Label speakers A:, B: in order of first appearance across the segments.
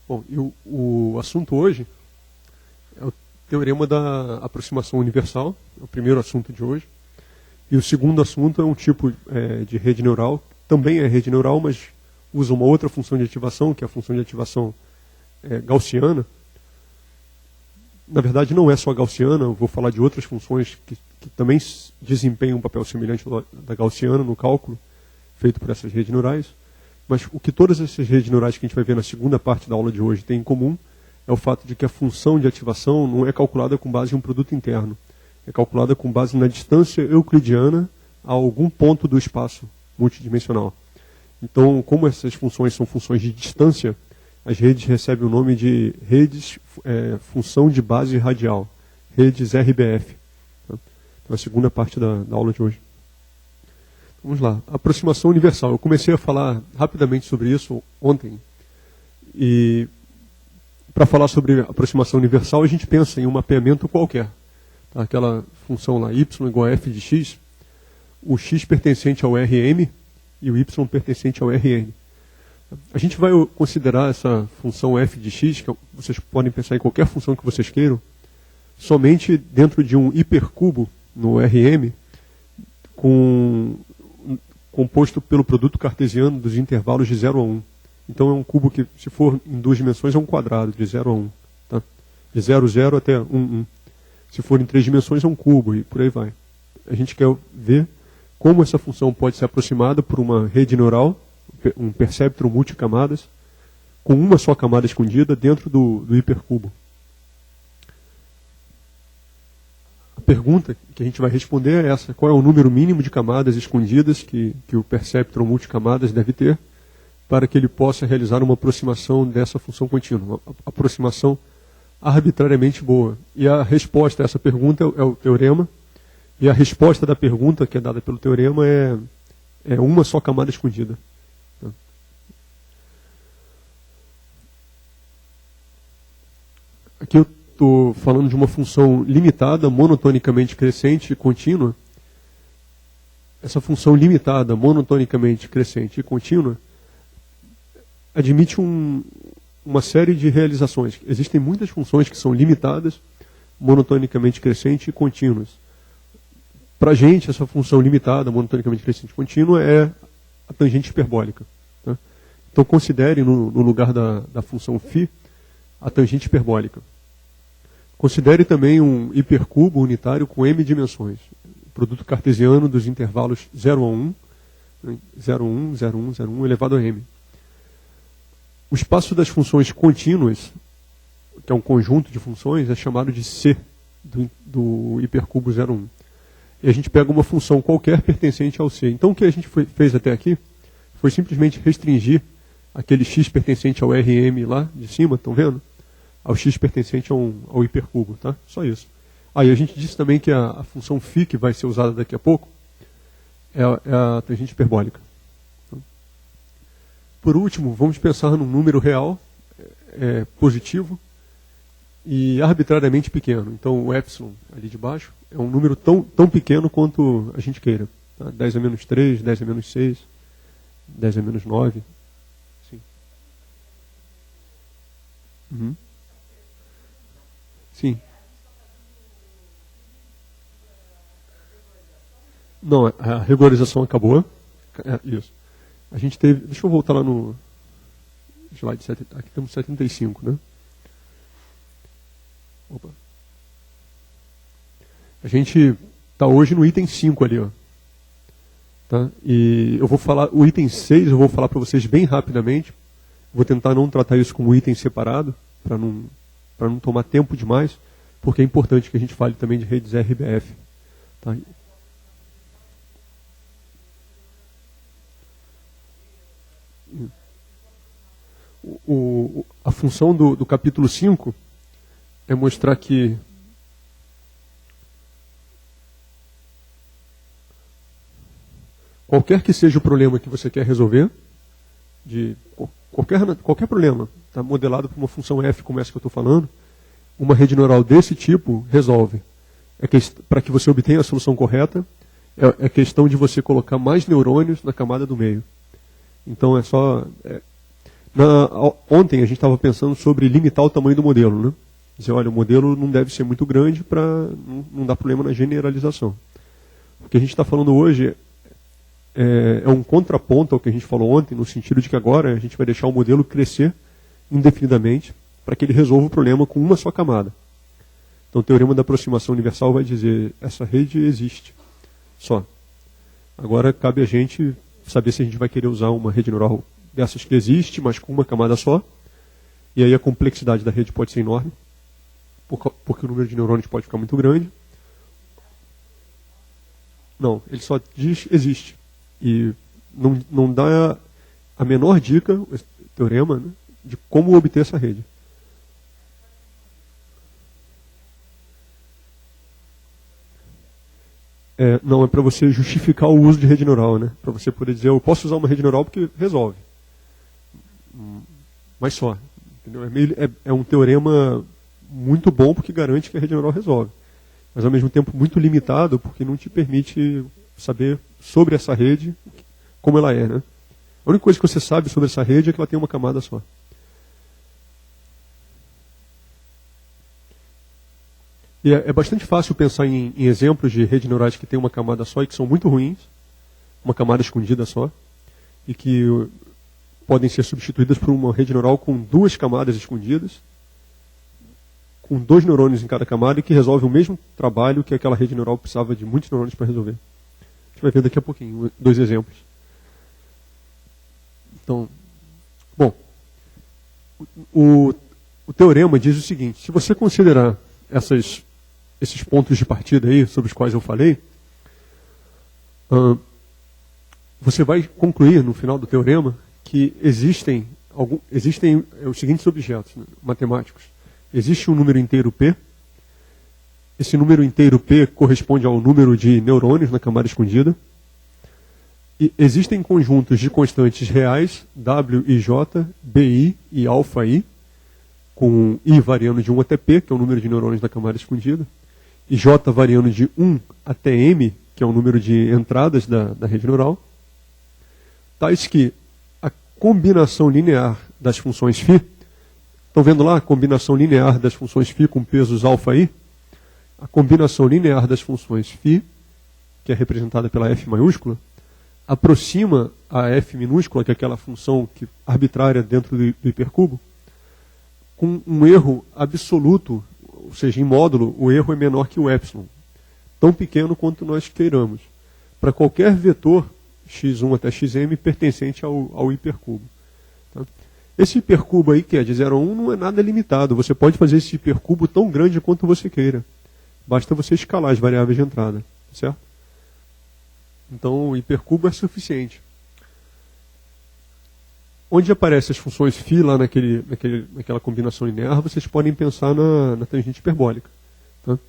A: Bom, e o assunto hoje é o teorema da aproximação universal, é o primeiro assunto de hoje. E o segundo assunto é um tipo de rede neural, também é rede neural, mas usa uma outra função de ativação, que é a função de ativação gaussiana. Na verdade, não é só gaussiana, eu vou falar de outras funções que também desempenham um papel semelhante ao da gaussiana no cálculo feito por essas redes neurais. Mas o que todas essas redes neurais que a gente vai ver na segunda parte da aula de hoje têm em comum é o fato de que a função de ativação não é calculada com base em um produto interno. É calculada com base na distância euclidiana a algum ponto do espaço multidimensional. Então, como essas funções são funções de distância, as redes recebem o nome de redes função de base radial, redes RBF. Tá? Então, a segunda parte da aula de hoje. Vamos lá. Aproximação universal. Eu comecei a falar rapidamente sobre isso ontem. E para falar sobre aproximação universal, a gente pensa em um mapeamento qualquer. Tá? Aquela função lá, y igual a f de x, o x pertencente ao Rm e o y pertencente ao Rn. A gente vai considerar essa função f de x, que vocês podem pensar em qualquer função que vocês queiram, somente dentro de um hipercubo no Rm, composto pelo produto cartesiano dos intervalos de 0 a 1. Então é um cubo que, se for em duas dimensões, é um quadrado, de 0 a 1. Tá? De 0, 0 até 1, 1. Se for em três dimensões, é um cubo, e por aí vai. A gente quer ver como essa função pode ser aproximada por uma rede neural, um perceptron multicamadas, com uma só camada escondida dentro do hipercubo. A pergunta que a gente vai responder é essa: qual é o número mínimo de camadas escondidas que o perceptron multicamadas deve ter para que ele possa realizar uma aproximação dessa função contínua, uma aproximação arbitrariamente boa. E a resposta a essa pergunta é o teorema, e a resposta da pergunta que é dada pelo teorema é uma só camada escondida. Aqui eu estou falando de uma função limitada, monotonicamente crescente e contínua. Essa função limitada, monotonicamente crescente e contínua, admite uma série de realizações. Existem muitas funções que são limitadas, monotonicamente crescente e contínuas. Para a gente, essa função limitada, monotonicamente crescente e contínua, é a tangente hiperbólica. Tá? Então considere no lugar da função φ a tangente hiperbólica. Considere também um hipercubo unitário com m dimensões. Produto cartesiano dos intervalos 0 a 1, 0, 1, 0, 1, 0, 1 elevado a m. O espaço das funções contínuas, que é um conjunto de funções, é chamado de C do hipercubo 0, 1. E a gente pega uma função qualquer pertencente ao C. Então o que a gente fez até aqui foi simplesmente restringir aquele x pertencente ao Rm lá de cima, estão vendo? Ao x pertencente ao hipercubo, tá? Só isso. Aí a gente disse também que a função φ, que vai ser usada daqui a pouco, é a tangente hiperbólica. Por último, vamos pensar num número real, positivo, e arbitrariamente pequeno. Então o epsilon ali de baixo é um número tão pequeno quanto a gente queira. Tá? 10 a menos 3, 10 a menos 6, 10 a menos 9. Sim. Uhum. Sim. Não, a regularização acabou. Isso. A gente teve... Deixa eu voltar lá no slide 7. Aqui temos 75, né? Opa. A gente está hoje no item 5 ali, ó. Tá? E eu vou falar... O item 6 eu vou falar para vocês bem rapidamente. Vou tentar não tratar isso como item separado, para não tomar tempo demais, porque é importante que a gente fale também de redes RBF. Tá? A função do capítulo 5 é mostrar que qualquer que seja o problema que você quer resolver, de qualquer problema, tá, modelado por uma função f como essa que eu estou falando, uma rede neural desse tipo resolve. Para que você obtenha a solução correta, é questão de você colocar mais neurônios na camada do meio. Então é só... Ontem a gente estava pensando sobre limitar o tamanho do modelo, né? Dizer, olha, o modelo não deve ser muito grande para não dar problema na generalização. O que a gente está falando hoje é um contraponto ao que a gente falou ontem, no sentido de que agora a gente vai deixar o modelo crescer indefinidamente para que ele resolva o problema com uma só camada. Então o teorema da aproximação universal vai dizer, essa rede existe só. Agora cabe a gente saber se a gente vai querer usar uma rede neural dessas que existe, mas com uma camada só. E aí a complexidade da rede pode ser enorme, porque o número de neurônios pode ficar muito grande. Não, ele só diz existe. E não dá a menor dica, o teorema, né, de como obter essa rede. Não, é para você justificar o uso de rede neural, né? Para você poder dizer, eu posso usar uma rede neural porque resolve. Mas só. Entendeu? É um teorema muito bom porque garante que a rede neural resolve. Mas ao mesmo tempo muito limitado porque não te permite saber sobre essa rede como ela é, né? A única coisa que você sabe sobre essa rede é que ela tem uma camada só. E é bastante fácil pensar em exemplos de redes neurais que têm uma camada só e que são muito ruins, uma camada escondida só, e que podem ser substituídas por uma rede neural com duas camadas escondidas, com 2 neurônios em cada camada e que resolve o mesmo trabalho que aquela rede neural precisava de muitos neurônios para resolver. A gente vai ver daqui a pouquinho 2 exemplos. Então, bom, o teorema diz o seguinte, se você considerar esses pontos de partida aí, sobre os quais eu falei, você vai concluir no final do teorema que existem os seguintes objetos, né, matemáticos. Existe um número inteiro P. Esse número inteiro P corresponde ao número de neurônios na camada escondida. E existem conjuntos de constantes reais, W e J, BI e alfa I, com I variando de 1 até P, que é o número de neurônios da camada escondida, e J variando de 1 até M, que é o número de entradas da rede neural, tais que a combinação linear das funções φ, estão vendo lá a combinação linear das funções φ com pesos alfa I? A combinação linear das funções φ, que é representada pela F maiúscula, aproxima a F minúscula, que é aquela função arbitrária dentro do hipercubo, com um erro absoluto, ou seja, em módulo, o erro é menor que o epsilon, tão pequeno quanto nós queiramos, para qualquer vetor x1 até xm pertencente ao hipercubo. Tá? Esse hipercubo aí, que é de 0 a 1, não é nada limitado. Você pode fazer esse hipercubo tão grande quanto você queira. Basta você escalar as variáveis de entrada. Certo? Então, o hipercubo é suficiente. Onde aparecem as funções φ lá naquela combinação linear, vocês podem pensar na tangente hiperbólica. Tá?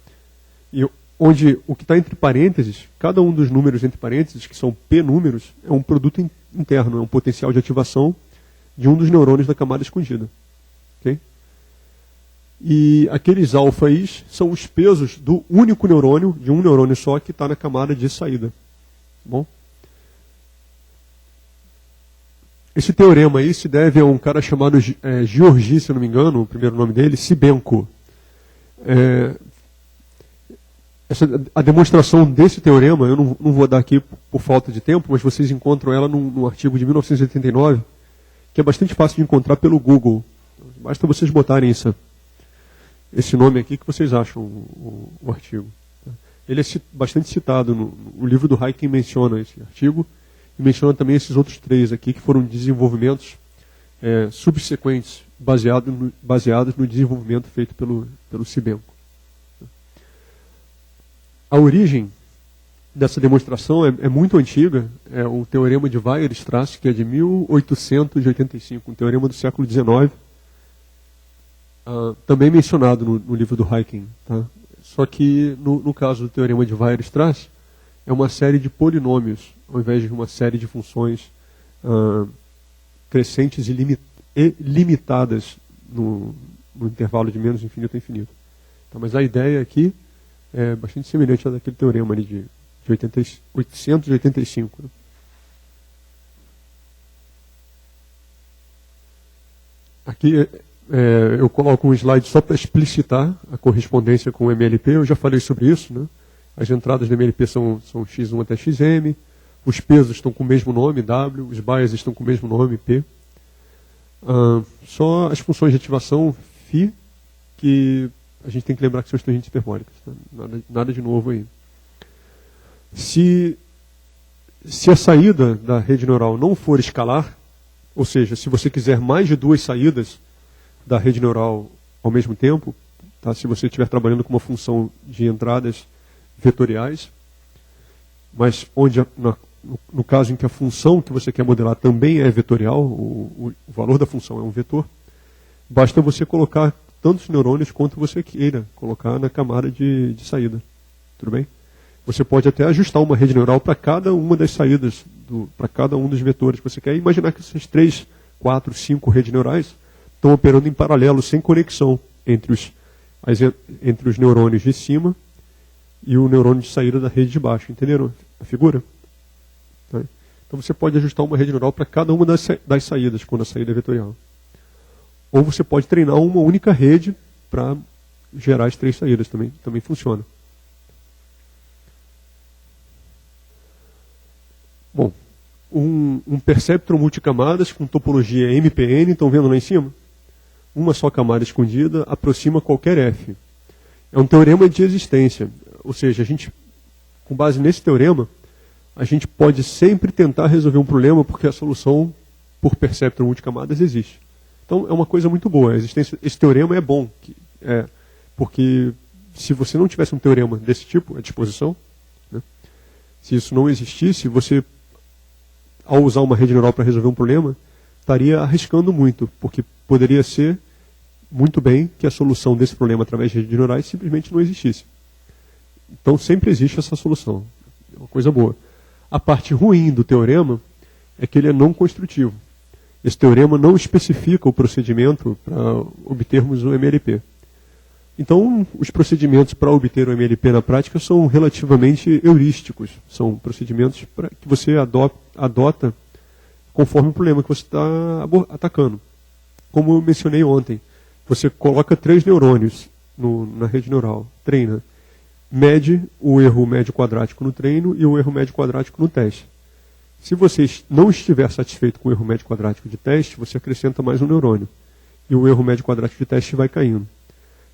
A: E onde o que está entre parênteses, cada um dos números entre parênteses, que são p números, é um produto interno, é um potencial de ativação de um dos neurônios da camada escondida. Okay? E aqueles alfa-is são os pesos do único neurônio, de um neurônio só, que está na camada de saída. Bom? Esse teorema aí se deve a um cara chamado Georgi, se eu não me engano, o primeiro nome dele, Sebenko. A demonstração desse teorema, eu não vou dar aqui por falta de tempo, mas vocês encontram ela num artigo de 1989, que é bastante fácil de encontrar pelo Google. Basta vocês botarem esse nome aqui que vocês acham o artigo. Ele é bastante citado, o livro do Hyken menciona esse artigo, e menciona também esses outros 3 aqui, que foram desenvolvimentos subsequentes, baseados no desenvolvimento feito pelo Sebenko. A origem dessa demonstração é muito antiga, é o teorema de Weierstrass, que é de 1885, um teorema do século XIX, também mencionado no livro do Hyken. Tá? Só que, no caso do teorema de Weierstrass, é uma série de polinômios, ao invés de uma série de funções crescentes e limitadas no intervalo de menos infinito a infinito. Tá? Mas a ideia aqui é bastante semelhante à daquele teorema ali de 885. Né? Aqui eu coloco um slide só para explicitar a correspondência com o MLP. Eu já falei sobre isso, né? As entradas do MLP são X1 até XM, os pesos estão com o mesmo nome, W, os bias estão com o mesmo nome, P. Só as funções de ativação, φ, que a gente tem que lembrar que são as tangentes hiperbólicas. Tá? Nada de novo aí. Se a saída da rede neural não for escalar, ou seja, se você quiser mais de duas saídas da rede neural ao mesmo tempo, tá? Se você estiver trabalhando com uma função de entradas vetoriais, mas onde, no caso em que a função que você quer modelar também é vetorial, o valor da função é um vetor, basta você colocar tantos neurônios quanto você queira colocar na camada de saída. Tudo bem? Você pode até ajustar uma rede neural para cada uma das saídas, para cada um dos vetores que você quer. Imaginar que essas 3, 4, 5 redes neurais estão operando em paralelo, sem conexão entre os neurônios de cima e o neurônio de saída da rede de baixo. Entenderam a figura? Tá? Então você pode ajustar uma rede neural para cada uma das saídas, quando a saída é vetorial. Ou você pode treinar uma única rede para gerar as 3 saídas. Também funciona. Bom, um perceptron multicamadas com topologia MPN, estão vendo lá em cima? Uma só camada escondida aproxima qualquer F. É um teorema de existência. Ou seja, a gente, com base nesse teorema, a gente pode sempre tentar resolver um problema porque a solução por perceptron multicamadas existe. Então é uma coisa muito boa. Esse teorema é bom, porque se você não tivesse um teorema desse tipo à disposição, né, se isso não existisse, você, ao usar uma rede neural para resolver um problema, estaria arriscando muito, porque poderia ser muito bem que a solução desse problema através de redes neurais simplesmente não existisse. Então sempre existe essa solução. É uma coisa boa. A parte ruim do teorema é que ele é não construtivo. Esse teorema não especifica o procedimento para obtermos o MLP. Então, os procedimentos para obter o MLP na prática são relativamente heurísticos. São procedimentos que você adota conforme o problema que você está atacando. Como eu mencionei ontem, você coloca 3 neurônios na rede neural, treina, mede o erro médio quadrático no treino e o erro médio quadrático no teste. Se você não estiver satisfeito com o erro médio quadrático de teste, você acrescenta mais um neurônio. E o erro médio quadrático de teste vai caindo.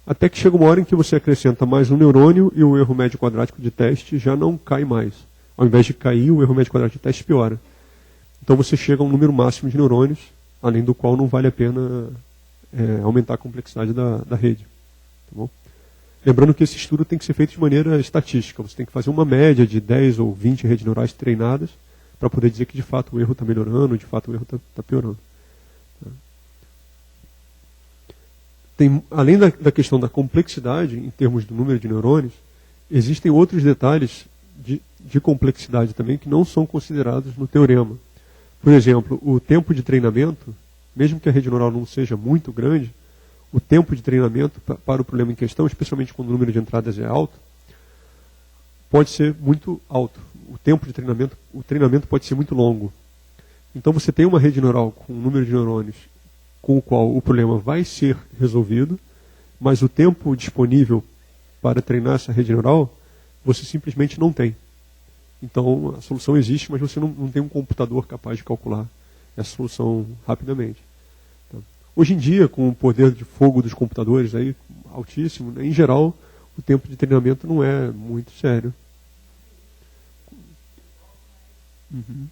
A: Até que chega uma hora em que você acrescenta mais um neurônio e o erro médio quadrático de teste já não cai mais. Ao invés de cair, o erro médio quadrático de teste piora. Então você chega a um número máximo de neurônios, além do qual não vale a pena aumentar a complexidade da rede. Tá bom? Lembrando que esse estudo tem que ser feito de maneira estatística. Você tem que fazer uma média de 10 ou 20 redes neurais treinadas para poder dizer que de fato o erro está melhorando, de fato o erro está piorando. Além da questão da complexidade, em termos do número de neurônios, existem outros detalhes de complexidade também que não são considerados no teorema. Por exemplo, o tempo de treinamento, mesmo que a rede neural não seja muito grande, o tempo de treinamento para o problema em questão, especialmente quando o número de entradas é alto, pode ser muito alto. O treinamento pode ser muito longo. Então você tem uma rede neural com um número de neurônios com o qual o problema vai ser resolvido, mas o tempo disponível para treinar essa rede neural, você simplesmente não tem. Então a solução existe, mas você não tem um computador capaz de calcular essa solução rapidamente. Hoje em dia, com o poder de fogo dos computadores aí, altíssimo, né, em geral, o tempo de treinamento não é muito sério. Uhum.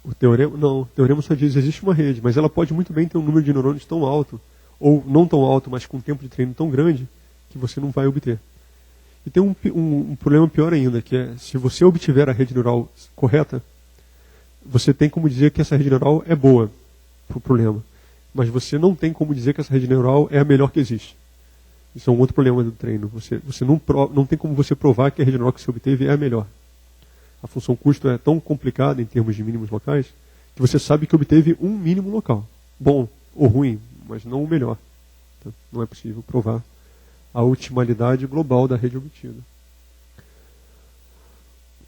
A: O teorema só diz que existe uma rede, mas ela pode muito bem ter um número de neurônios tão alto, ou não tão alto, mas com um tempo de treino tão grande, que você não vai obter. E tem um problema pior ainda, que é, se você obtiver a rede neural correta, você tem como dizer que essa rede neural é boa para o problema, mas você não tem como dizer que essa rede neural é a melhor que existe. Isso é um outro problema do treino. Você não tem como você provar que a rede neural que você obteve é a melhor. A função custo é tão complicada em termos de mínimos locais que você sabe que obteve um mínimo local. Bom ou ruim, mas não o melhor. Então, não é possível provar a otimalidade global da rede obtida.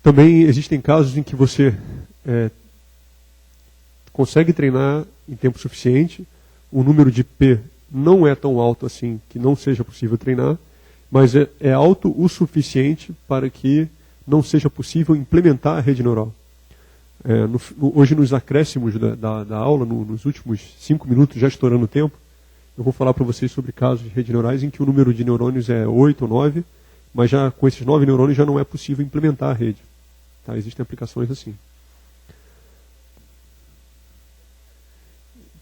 A: Também existem casos em que você consegue treinar em tempo suficiente, o número de P não é tão alto assim que não seja possível treinar, mas é alto o suficiente para que não seja possível implementar a rede neural. Hoje, nos acréscimos da aula, nos últimos 5 minutos, já estourando o tempo, eu vou falar para vocês sobre casos de redes neurais em que o número de neurônios é 8 ou 9, mas já com esses 9 neurônios já não é possível implementar a rede. Tá? Existem aplicações assim.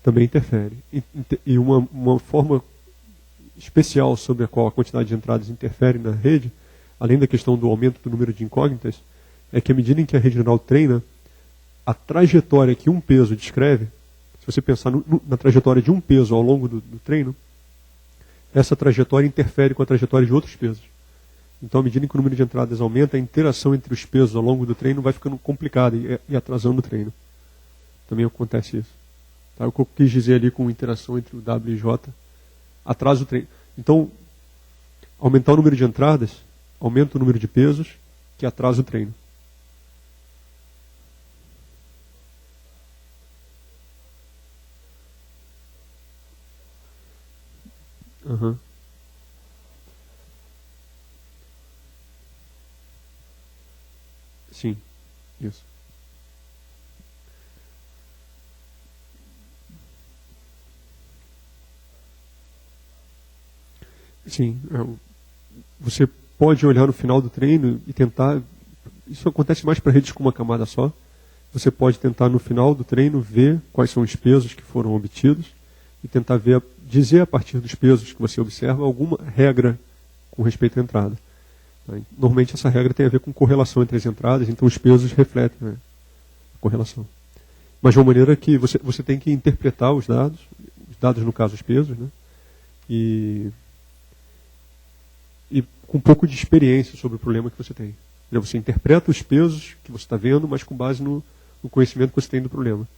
A: Também interfere. E uma forma especial sobre a qual a quantidade de entradas interfere na rede, além da questão do aumento do número de incógnitas, é que à medida em que a rede neural treina, a trajetória que um peso descreve, se você pensar na trajetória de um peso ao longo do treino, essa trajetória interfere com a trajetória de outros pesos. Então, à medida em que o número de entradas aumenta, a interação entre os pesos ao longo do treino vai ficando complicada e atrasando o treino. Também acontece isso. Tá? O que eu quis dizer ali com interação entre o W e J, atrasa o treino. Então, aumentar o número de entradas, aumenta o número de pesos, que atrasa o treino. Uhum. Sim, isso. Sim, você pode olhar no final do treino e tentar. Isso acontece mais para redes com uma camada só. Você pode tentar no final do treino ver quais são os pesos que foram obtidos e tentar dizer a partir dos pesos que você observa alguma regra com respeito à entrada. Normalmente essa regra tem a ver com correlação entre as entradas, então os pesos refletem, né, a correlação. Mas de uma maneira que você tem que interpretar os dados no caso os pesos, né, e com um pouco de experiência sobre o problema que você tem. Você interpreta os pesos que você está vendo, mas com base no conhecimento que você tem do problema.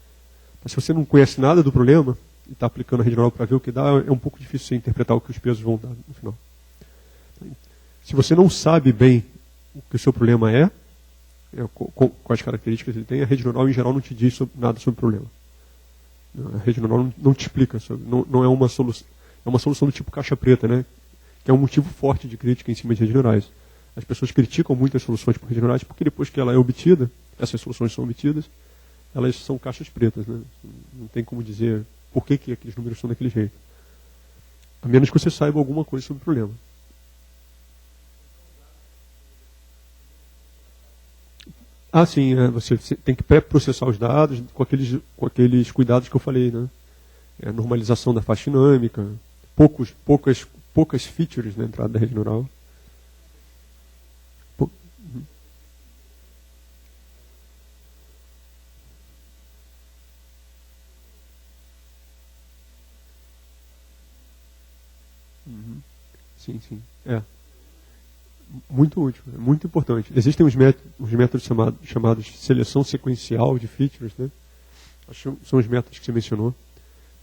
A: Mas se você não conhece nada do problema e está aplicando a rede neural para ver o que dá, é um pouco difícil você interpretar o que os pesos vão dar no final. Se você não sabe bem o que o seu problema quais características ele tem, a rede neural em geral não te diz nada sobre o problema. A rede neural não te explica sobre, não é uma solução. É uma solução do tipo caixa preta, né? Que é um motivo forte de crítica em cima de redes neurais. As pessoas criticam muito as soluções por redes neurais porque depois que ela é obtida, essas soluções são obtidas, elas são caixas pretas, né? Não tem como dizer por que aqueles números são daquele jeito. A menos que você saiba alguma coisa sobre o problema. Sim, você tem que pré-processar os dados com aqueles cuidados que eu falei, né? Normalização da faixa dinâmica, poucas features na entrada da rede neural. Uhum. Sim, sim. Muito útil, é muito importante. Existem uns métodos chamados seleção sequencial de features, né? Acho que são os métodos que você mencionou.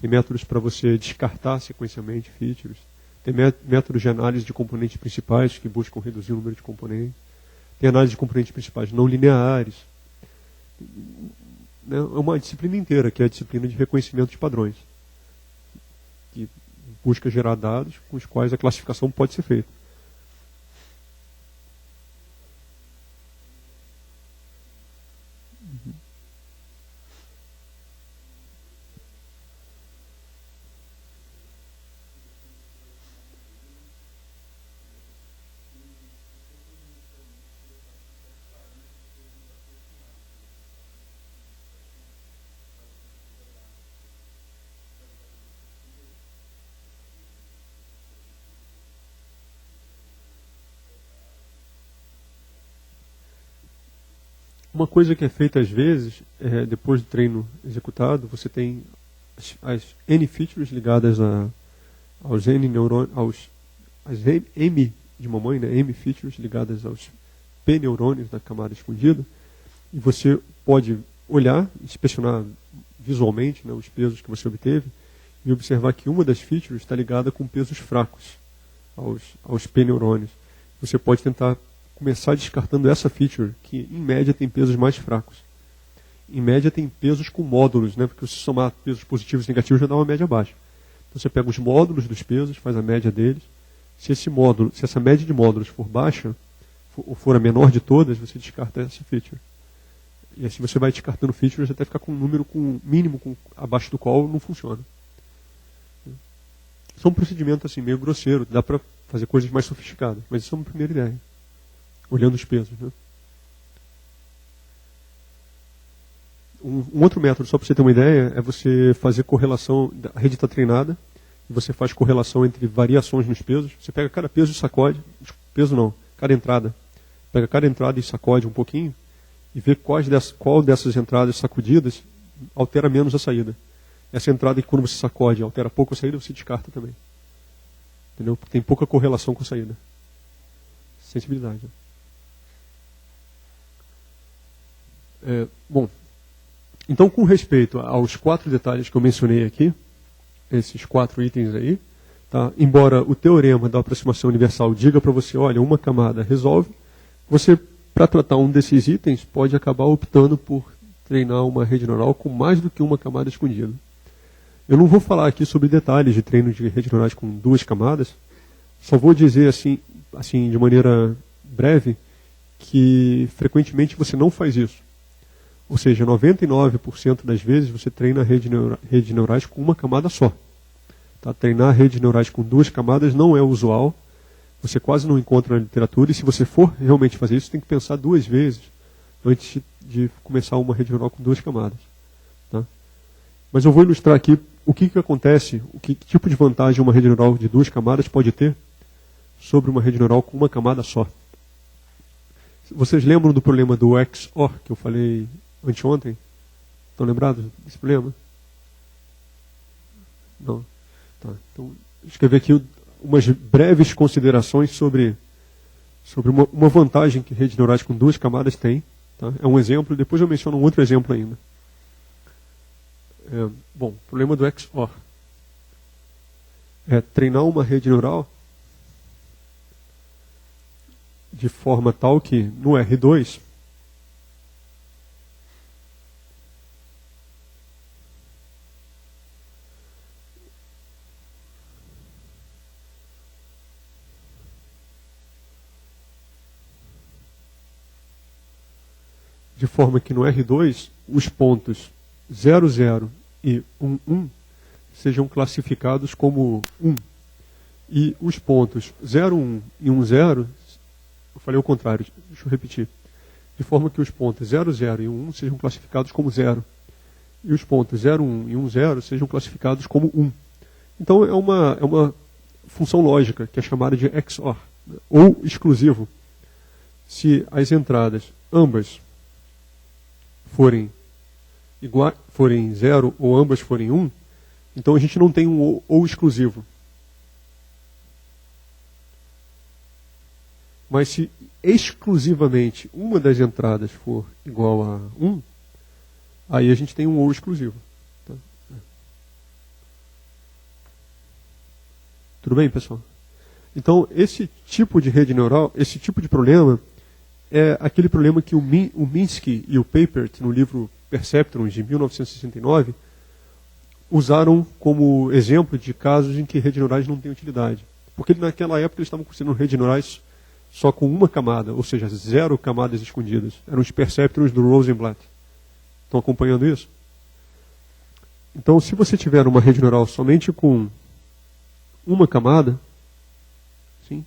A: Tem métodos para você descartar sequencialmente features. Tem métodos de análise de componentes principais que buscam reduzir o número de componentes. Tem análise de componentes principais não lineares. É uma disciplina inteira, que é a disciplina de reconhecimento de padrões, que busca gerar dados com os quais a classificação pode ser feita. Uma coisa que é feita às vezes, depois do treino executado, você tem as N features ligadas aos N neurônios, as M de mamãe, né, M features ligadas aos P neurônios da camada escondida, e você pode olhar, inspecionar visualmente, né, os pesos que você obteve, e observar que uma das features está ligada com pesos fracos aos P neurônios. Você pode tentar começar descartando essa feature, que em média tem pesos mais fracos. em média tem pesos com módulos, né? Porque se somar pesos positivos e negativos já dá uma média baixa. Então você pega os módulos dos pesos, faz a média deles. Se essa média de módulos for baixa, ou for a menor de todas, você descarta essa feature. E assim você vai descartando features até ficar com um número mínimo abaixo do qual não funciona. Isso é um procedimento assim, meio grosseiro, dá para fazer coisas mais sofisticadas, mas isso é uma primeira ideia, olhando os pesos. Né? Um outro método, só para você ter uma ideia, é você fazer correlação, a rede está treinada, e você faz correlação entre variações nos pesos. Você pega cada peso e sacode, cada entrada. Pega cada entrada e sacode um pouquinho, e vê qual dessas entradas sacudidas altera menos a saída. Essa entrada que quando você sacode altera pouco a saída, você descarta também. Entendeu? Porque tem pouca correlação com a saída. Sensibilidade. Bom, então com respeito aos 4 detalhes que eu mencionei aqui, esses 4 itens aí, tá? Embora o teorema da aproximação universal diga para você, olha, uma camada resolve, você, para tratar um desses itens, pode acabar optando por treinar uma rede neural com mais do que uma camada escondida. Eu não vou falar aqui sobre detalhes de treino de redes neurais com 2 camadas, só vou dizer assim de maneira breve, que frequentemente você não faz isso. Ou seja, 99% das vezes você treina redes neurais com uma camada só. Tá? Treinar redes neurais com 2 camadas não é usual, você quase não encontra na literatura, e se você for realmente fazer isso, tem que pensar 2 vezes antes de começar uma rede neural com 2 camadas. Tá? Mas eu vou ilustrar aqui o que acontece, que tipo de vantagem uma rede neural de 2 camadas pode ter sobre uma rede neural com uma camada só. Vocês lembram do problema do XOR que eu falei anteontem? Estão lembrados desse problema? Não. Tá. Então, escrevi aqui umas breves considerações sobre uma vantagem que redes neurais com 2 camadas têm. Tá? É um exemplo, depois eu menciono um outro exemplo ainda. Bom, problema do XOR. Treinar uma rede neural de forma tal que no R2 os pontos 0, 0 e 1, 1 sejam classificados como 1. E os pontos 0, 1 e 1, 0, eu falei o contrário, deixa eu repetir. De forma que os pontos 0, 0 e 1, 1 sejam classificados como 0. E os pontos 0, 1 e 1, 0 sejam classificados como 1. Então é uma função lógica que é chamada de XOR, ou exclusivo. Se as entradas ambas forem 0 ou ambas forem 1, então a gente não tem um ou exclusivo. Mas se exclusivamente uma das entradas for igual a 1, aí a gente tem um ou exclusivo. Tá? Tudo bem, pessoal? Então, esse tipo de rede neural, esse tipo de problema, é aquele problema que o Minsky e o Papert, no livro Perceptrons, de 1969, usaram como exemplo de casos em que redes neurais não têm utilidade. Porque naquela época eles estavam considerando redes neurais só com uma camada, ou seja, 0 camadas escondidas. Eram os Perceptrons do Rosenblatt. Estão acompanhando isso? Então, se você tiver uma rede neural somente com uma camada, sim,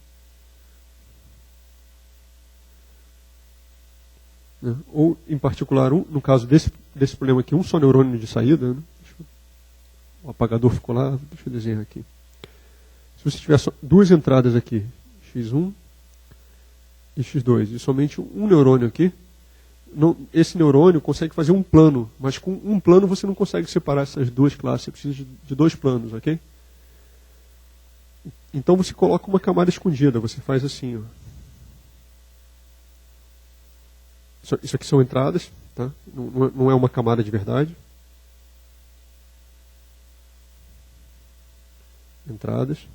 A: né? Ou, em particular, no caso desse problema aqui, um só neurônio de saída, né? O apagador ficou lá, deixa eu desenhar aqui. Se você tiver só 2 entradas aqui, x1 e x2, e somente um neurônio aqui, esse neurônio consegue fazer um plano, mas com um plano você não consegue separar essas 2 classes, você precisa de 2 planos, ok? Então você coloca uma camada escondida, você faz assim, ó. Isso aqui são entradas, tá? Não é uma camada de verdade. Entradas,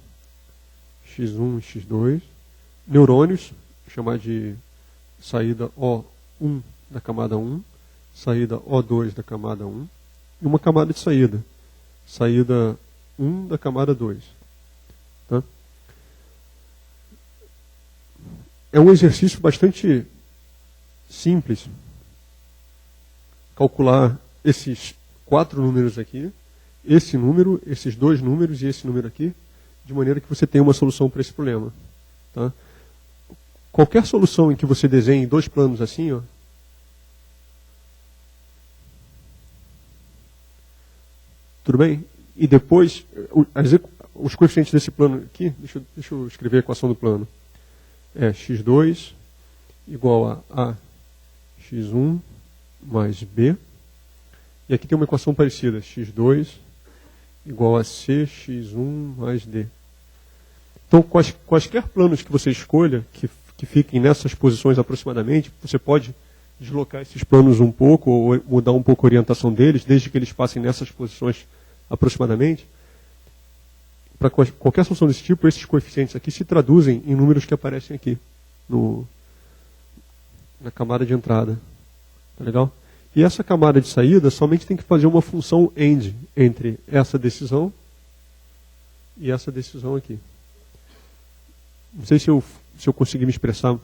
A: x1 e x2, neurônios, chamar de saída O1 da camada 1, saída O2 da camada 1, e uma camada de saída, saída 1 da camada 2. Tá? É um exercício bastante simples calcular esses 4 números aqui, esse número, esses 2 números e esse número aqui, de maneira que você tenha uma solução para esse problema. Tá? Qualquer solução em que você desenhe 2 planos assim, ó, tudo bem? E depois, os coeficientes desse plano aqui, deixa eu escrever a equação do plano. É x2 igual a x1 mais b. E aqui tem uma equação parecida, x2 igual a cx1 mais d. Então, quaisquer planos que você escolha, que fiquem nessas posições aproximadamente, você pode deslocar esses planos um pouco, ou mudar um pouco a orientação deles, desde que eles passem nessas posições aproximadamente. Para qualquer solução desse tipo, esses coeficientes aqui se traduzem em números que aparecem aqui, na camada de entrada. Tá legal? E essa camada de saída somente tem que fazer uma função AND entre essa decisão e essa decisão aqui. Não sei se eu consegui me expressar.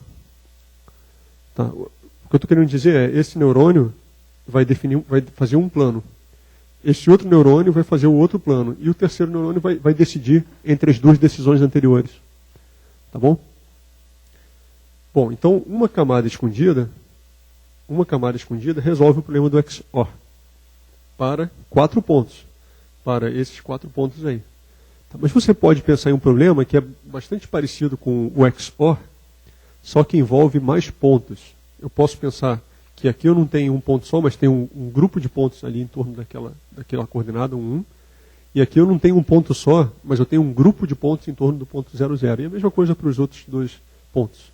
A: Tá. O que eu estou querendo dizer é, esse neurônio vai fazer um plano. Esse outro neurônio vai fazer o outro plano. E o terceiro neurônio vai decidir entre as 2 decisões anteriores. Tá bom? Bom, então uma camada escondida resolve o problema do XOR para 4 pontos. Para esses 4 pontos aí. Tá, mas você pode pensar em um problema que é bastante parecido com o XOR, só que envolve mais pontos. Eu posso pensar que aqui eu não tenho um ponto só, mas tem um grupo de pontos ali em torno daquela coordenada, 1. E aqui eu não tenho um ponto só, mas eu tenho um grupo de pontos em torno do ponto 0, 0. E a mesma coisa para os outros 2 pontos.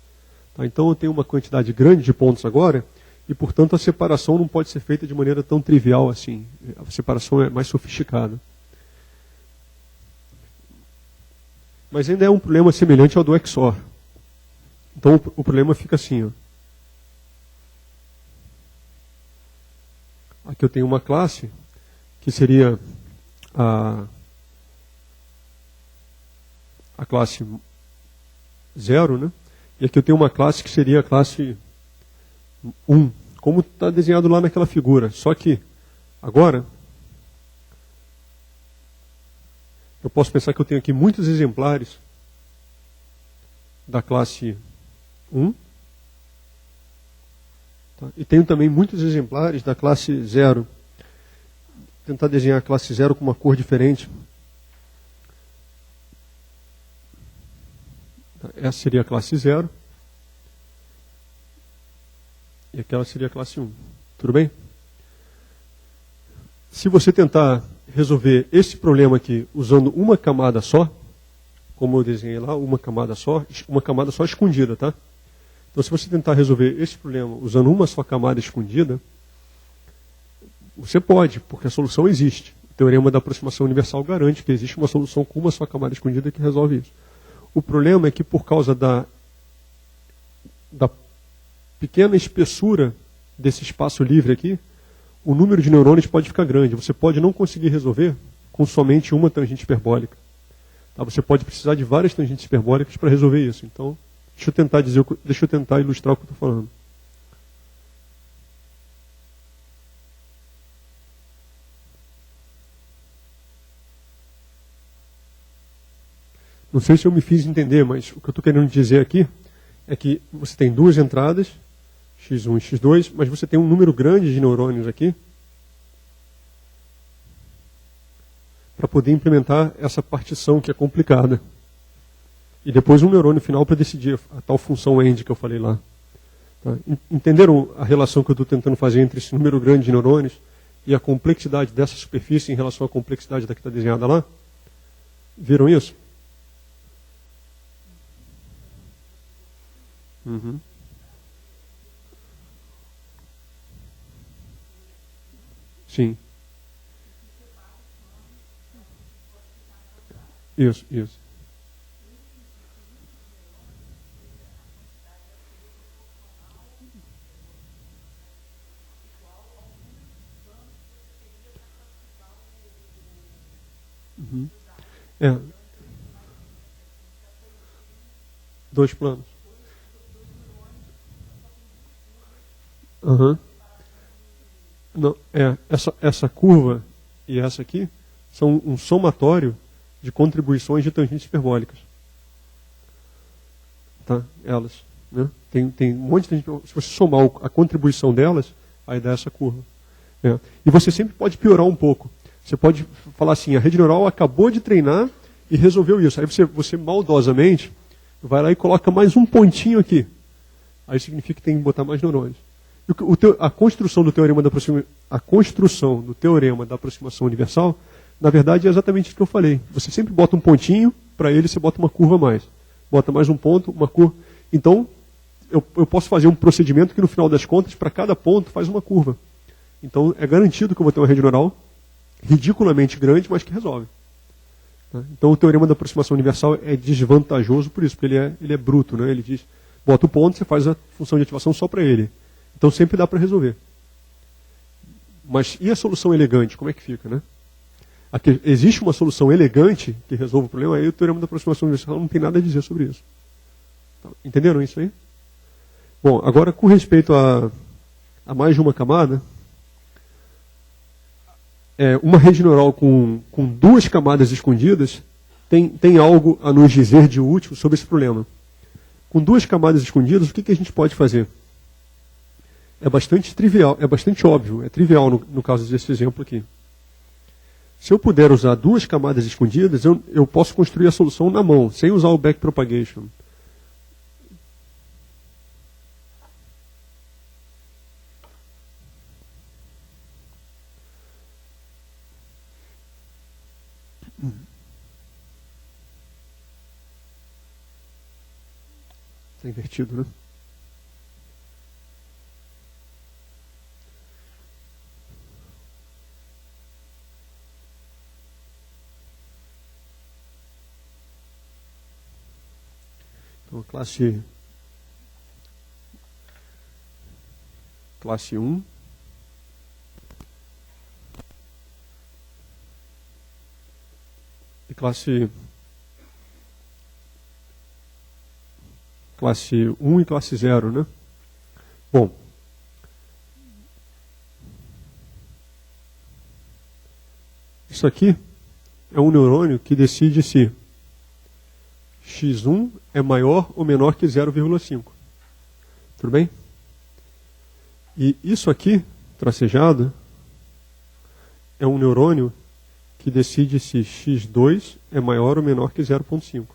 A: Tá, então eu tenho uma quantidade grande de pontos agora, e portanto a separação não pode ser feita de maneira tão trivial assim. A separação é mais sofisticada. Mas ainda é um problema semelhante ao do XOR. Então o problema fica assim, ó. Aqui eu tenho uma classe que seria a classe 0, né? E aqui eu tenho uma classe que seria a classe 1, como está desenhado lá naquela figura. Só que agora eu posso pensar que eu tenho aqui muitos exemplares da classe 1. Tá? E tenho também muitos exemplares da classe 0. Vou tentar desenhar a classe 0 com uma cor diferente. Essa seria a classe 0. E aquela seria a classe 1. Tudo bem? Se você tentar resolver esse problema aqui usando uma camada só, como eu desenhei lá, uma camada só escondida, tá? Então, se você tentar resolver esse problema usando uma só camada escondida, você pode, porque a solução existe. O teorema da aproximação universal garante que existe uma solução com uma só camada escondida que resolve isso. O problema é que, por causa da pequena espessura desse espaço livre aqui, o número de neurônios pode ficar grande. Você pode não conseguir resolver com somente uma tangente hiperbólica. Tá? Você pode precisar de várias tangentes hiperbólicas para resolver isso. Então, deixa eu tentar ilustrar o que eu estou falando. Não sei se eu me fiz entender, mas o que eu estou querendo dizer aqui é que você tem 2 entradas, x1 e x2, mas você tem um número grande de neurônios aqui para poder implementar essa partição que é complicada. E depois um neurônio final para decidir a tal função AND que eu falei lá. Tá? Entenderam a relação que eu estou tentando fazer entre esse número grande de neurônios e a complexidade dessa superfície em relação à complexidade da que está desenhada lá? Viram isso? Uhum. Sim. Isso, isso. Uhum. É. Dois planos. Uhum. Não, essa curva e essa aqui são um somatório de contribuições de tangentes hiperbólicas. Tá? Elas. Né? Tem um monte de tangentes. Se você somar a contribuição delas, aí dá essa curva. É. E você sempre pode piorar um pouco. Você pode falar assim, a rede neural acabou de treinar e resolveu isso. Aí você maldosamente vai lá e coloca mais um pontinho aqui. Aí significa que tem que botar mais neurônios. A construção do teorema da aproximação universal, na verdade, é exatamente isso que eu falei. Você sempre bota um pontinho, para ele você bota uma curva a mais. Bota mais um ponto, uma curva. Então, eu posso fazer um procedimento que no final das contas, para cada ponto, faz uma curva. Então, é garantido que eu vou ter uma rede neural ridiculamente grande, mas que resolve. Então, o teorema da aproximação universal é desvantajoso por isso, porque ele é bruto. Né? Ele diz, bota o ponto, você faz a função de ativação só para ele. Então, sempre dá para resolver. Mas e a solução elegante? Como é que fica? Né? Aqui, existe uma solução elegante que resolve o problema, aí o teorema da aproximação universal não tem nada a dizer sobre isso. Entenderam isso aí? Bom, agora com respeito a mais de uma camada, uma rede neural com duas camadas escondidas tem algo a nos dizer de útil sobre esse problema. Com duas camadas escondidas, o que a gente pode fazer? É bastante trivial, é bastante óbvio, é trivial no caso desse exemplo aqui. Se eu puder usar duas camadas escondidas, eu posso construir a solução na mão, sem usar o backpropagation. Está invertido, né? Então, classe 1. E classe 1 e classe 0, né? Bom, isso aqui é um neurônio que decide se x1 é maior ou menor que 0,5. Tudo bem? E isso aqui, tracejado, é um neurônio que decide se x2 é maior ou menor que 0,5.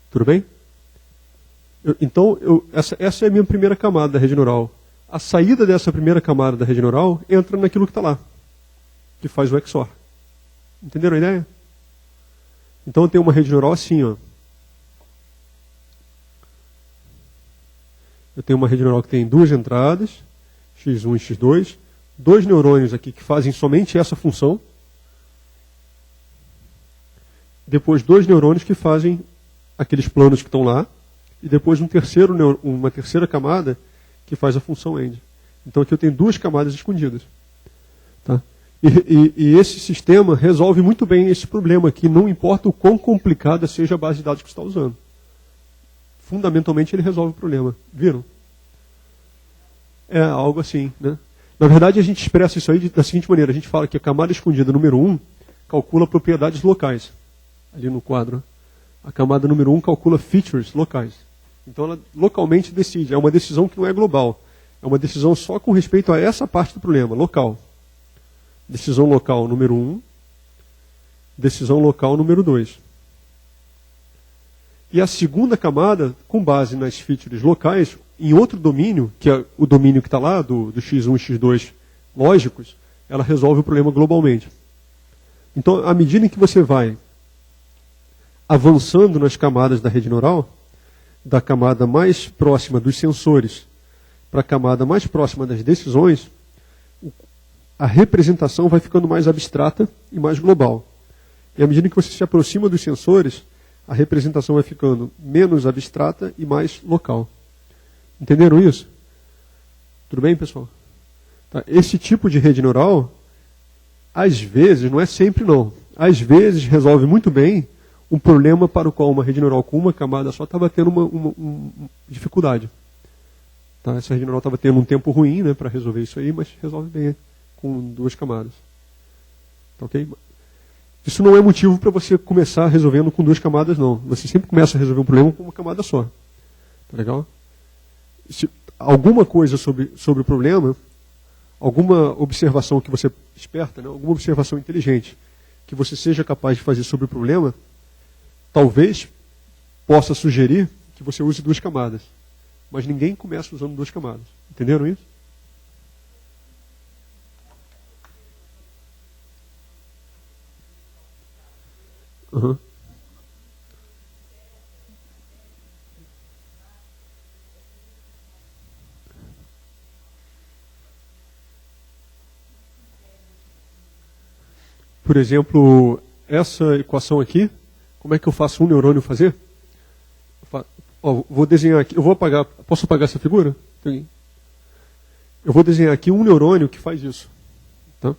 A: Tudo bem? Essa é a minha primeira camada da rede neural. A saída dessa primeira camada da rede neural entra naquilo que está lá, que faz o XOR. Entenderam a ideia? Então eu tenho uma rede neural assim, ó. Eu tenho uma rede neural que tem duas entradas, x1 e x2, dois neurônios aqui que fazem somente essa função, depois dois neurônios que fazem aqueles planos que estão lá, e depois uma terceira camada que faz a função AND. Então aqui eu tenho duas camadas escondidas. Tá? E esse sistema resolve muito bem esse problema aqui, não importa o quão complicada seja a base de dados que você está usando. Fundamentalmente ele resolve o problema. Viram? É algo assim. Né? Na verdade a gente expressa isso aí da seguinte maneira. A gente fala que a camada escondida número 1 calcula propriedades locais. Ali no quadro. A camada número 1 calcula features locais. Então ela localmente decide. É uma decisão que não é global. É uma decisão só com respeito a essa parte do problema, local. Decisão local número 1. Decisão local número 2. E a segunda camada, com base nas features locais, em outro domínio, que é o domínio que está lá, do x1 e x2 lógicos, ela resolve o problema globalmente. Então, à medida em que você vai avançando nas camadas da rede neural, da camada mais próxima dos sensores para a camada mais próxima das decisões, a representação vai ficando mais abstrata e mais global. E à medida que você se aproxima dos sensores, a representação vai ficando menos abstrata e mais local. Entenderam isso? Tudo bem, pessoal? Tá. Esse tipo de rede neural às vezes, não é sempre não, às vezes resolve muito bem um problema para o qual uma rede neural com uma camada só estava tendo uma dificuldade. Tá? Essa rede neural estava tendo um tempo ruim, né, para resolver isso aí, mas resolve bem com 2 camadas. Tá, ok? Isso não é motivo para você começar resolvendo com 2 camadas, não. Você sempre começa a resolver um problema com uma camada só. Tá legal? Se alguma coisa sobre o problema, alguma observação que você esperta, né, alguma observação inteligente que você seja capaz de fazer sobre o problema, talvez possa sugerir que você use 2 camadas. Mas ninguém começa usando 2 camadas. Entenderam isso? Uhum. Por exemplo, essa equação aqui, como é que eu faço um neurônio fazer? Vou desenhar aqui, eu vou apagar, posso apagar essa figura? Eu vou desenhar aqui um neurônio que faz isso. Tá?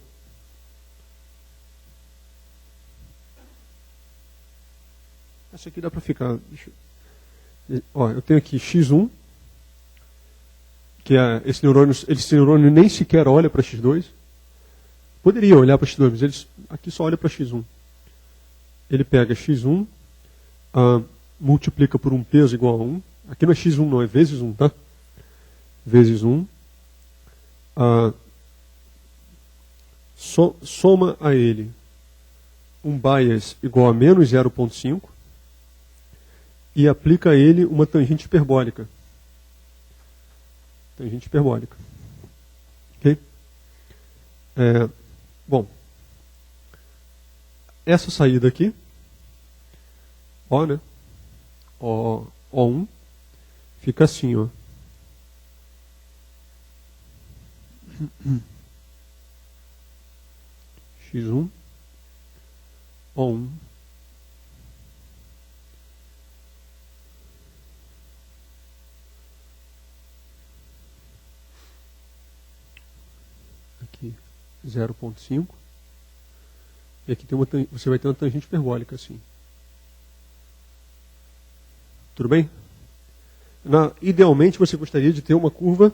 A: Essa aqui dá para ficar. Eu tenho aqui x1, que é esse neurônio nem sequer olha para x2. Poderia olhar para x2, mas ele aqui só olha para x1. Ele pega x1, multiplica por um peso igual a 1. Aqui não é x1 não, é vezes 1, tá? Vezes 1. Soma a ele um bias igual a menos 0,5 e aplica a ele uma tangente hiperbólica. Tangente hiperbólica. Ok? Bom, essa saída aqui, O, né? O1, fica assim, ó. X1, O1. Aqui, 0,5. E aqui você vai ter uma tangente hiperbólica assim. Tudo bem? Idealmente você gostaria de ter uma curva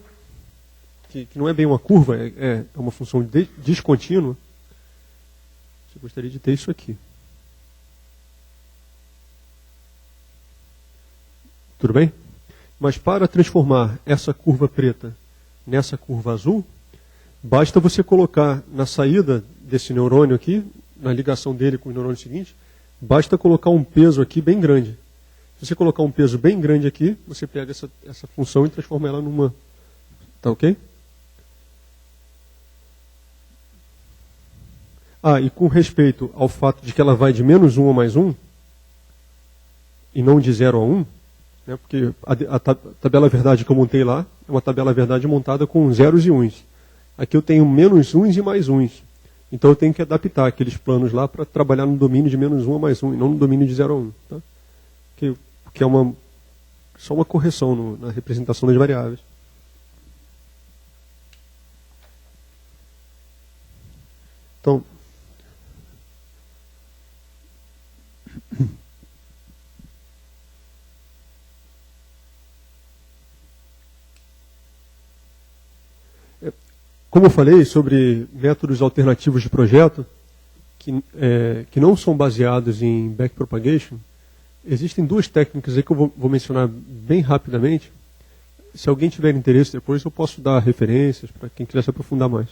A: que não é bem uma curva, é uma função descontínua. Você gostaria de ter isso aqui. Tudo bem? Mas para transformar essa curva preta nessa curva azul, basta você colocar na saída desse neurônio aqui, na ligação dele com o neurônio seguinte, basta colocar um peso aqui bem grande. Se você colocar um peso bem grande aqui, você pega essa função e transforma ela numa... Tá ok? E com respeito ao fato de que ela vai de menos 1 a mais 1, e não de 0 a 1, né, porque a tabela verdade que eu montei lá é uma tabela verdade montada com zeros e uns. Aqui eu tenho menos uns e mais uns. Então eu tenho que adaptar aqueles planos lá para trabalhar no domínio de menos 1 a mais 1, e não no domínio de 0 a 1. Tá? Que é só uma correção na representação das variáveis. Então, como eu falei sobre métodos alternativos de projeto, que não são baseados em backpropagation, existem 2 técnicas aí que eu vou mencionar bem rapidamente. Se alguém tiver interesse depois, eu posso dar referências para quem quiser se aprofundar mais.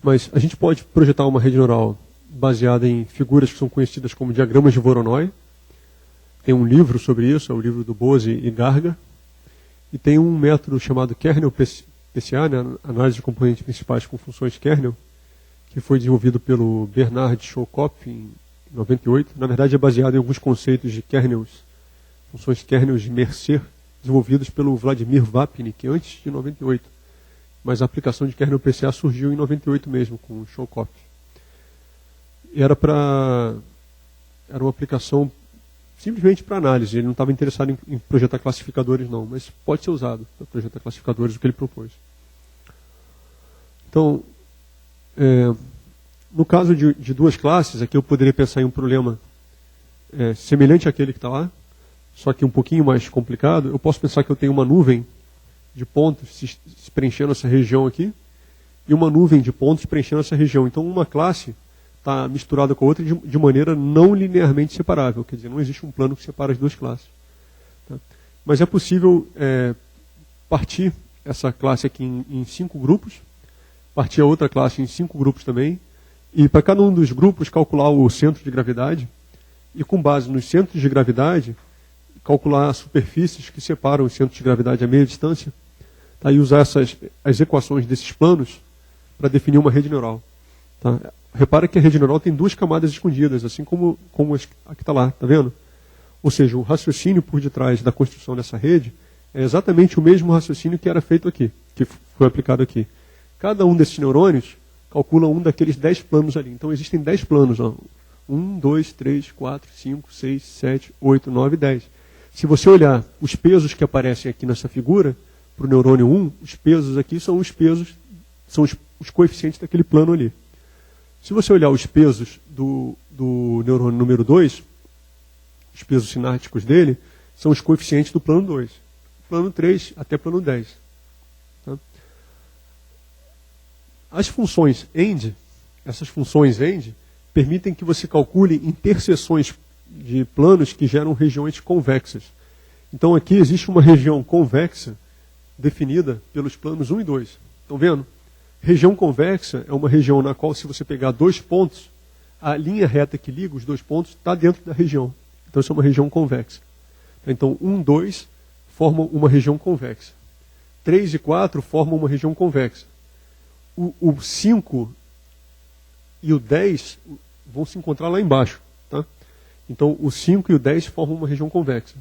A: Mas a gente pode projetar uma rede neural baseada em figuras que são conhecidas como diagramas de Voronoi. Tem um livro sobre isso, é o livro do Bose e Garga. E tem um método chamado kernel PCA, né, análise de componentes principais com funções kernel, que foi desenvolvido pelo Bernard Showkopf em 98. Na verdade é baseado em alguns conceitos de kernels, funções kernels de Mercer, desenvolvidos pelo Vladimir Vapnik antes de 98. Mas a aplicação de kernel PCA surgiu em 98 mesmo, com o Showkopf. Era uma aplicação simplesmente para análise. Ele não estava interessado em projetar classificadores, não, mas pode ser usado para projetar classificadores, o que ele propôs. Então, No caso de duas classes, aqui eu poderia pensar em um problema semelhante àquele que está lá, só que um pouquinho mais complicado. Eu posso pensar que eu tenho uma nuvem de pontos se preenchendo essa região aqui, e uma nuvem de pontos preenchendo essa região. Então uma classe está misturada com a outra de maneira não linearmente separável, quer dizer, não existe um plano que separa as duas classes. Tá? Mas é possível partir essa classe aqui em 5 grupos, partir a outra classe em 5 grupos também, e para cada um dos grupos calcular o centro de gravidade, e com base nos centros de gravidade, calcular as superfícies que separam os centros de gravidade a meia distância, tá? E usar as equações desses planos para definir uma rede neural. Tá? Repara que a rede neural tem 2 camadas escondidas, assim como a que está lá, tá vendo? Ou seja, o raciocínio por detrás da construção dessa rede é exatamente o mesmo raciocínio que era feito aqui, que foi aplicado aqui. Cada um desses neurônios calcula um daqueles 10 planos ali. Então existem 10 planos. Ó. 1, 2, 3, 4, 5, 6, 7, 8, 9, 10. Se você olhar os pesos que aparecem aqui nessa figura, para o neurônio 1, os pesos aqui são os pesos, são os coeficientes daquele plano ali. Se você olhar os pesos do neurônio número 2, os pesos sinápticos dele, são os coeficientes do plano 2. Plano 3 até plano 10. Tá? As funções AND, essas funções AND, permitem que você calcule interseções de planos que geram regiões convexas. Então aqui existe uma região convexa definida pelos planos 1 e 2. Estão vendo? Região convexa é uma região na qual, se você pegar 2 pontos, a linha reta que liga os 2 pontos está dentro da região. Então isso é uma região convexa. Então 1, 2 formam uma região convexa. 3 e 4 formam uma região convexa. O 5 e o 10 vão se encontrar lá embaixo. Tá? Então o 5 e o 10 formam uma região convexa.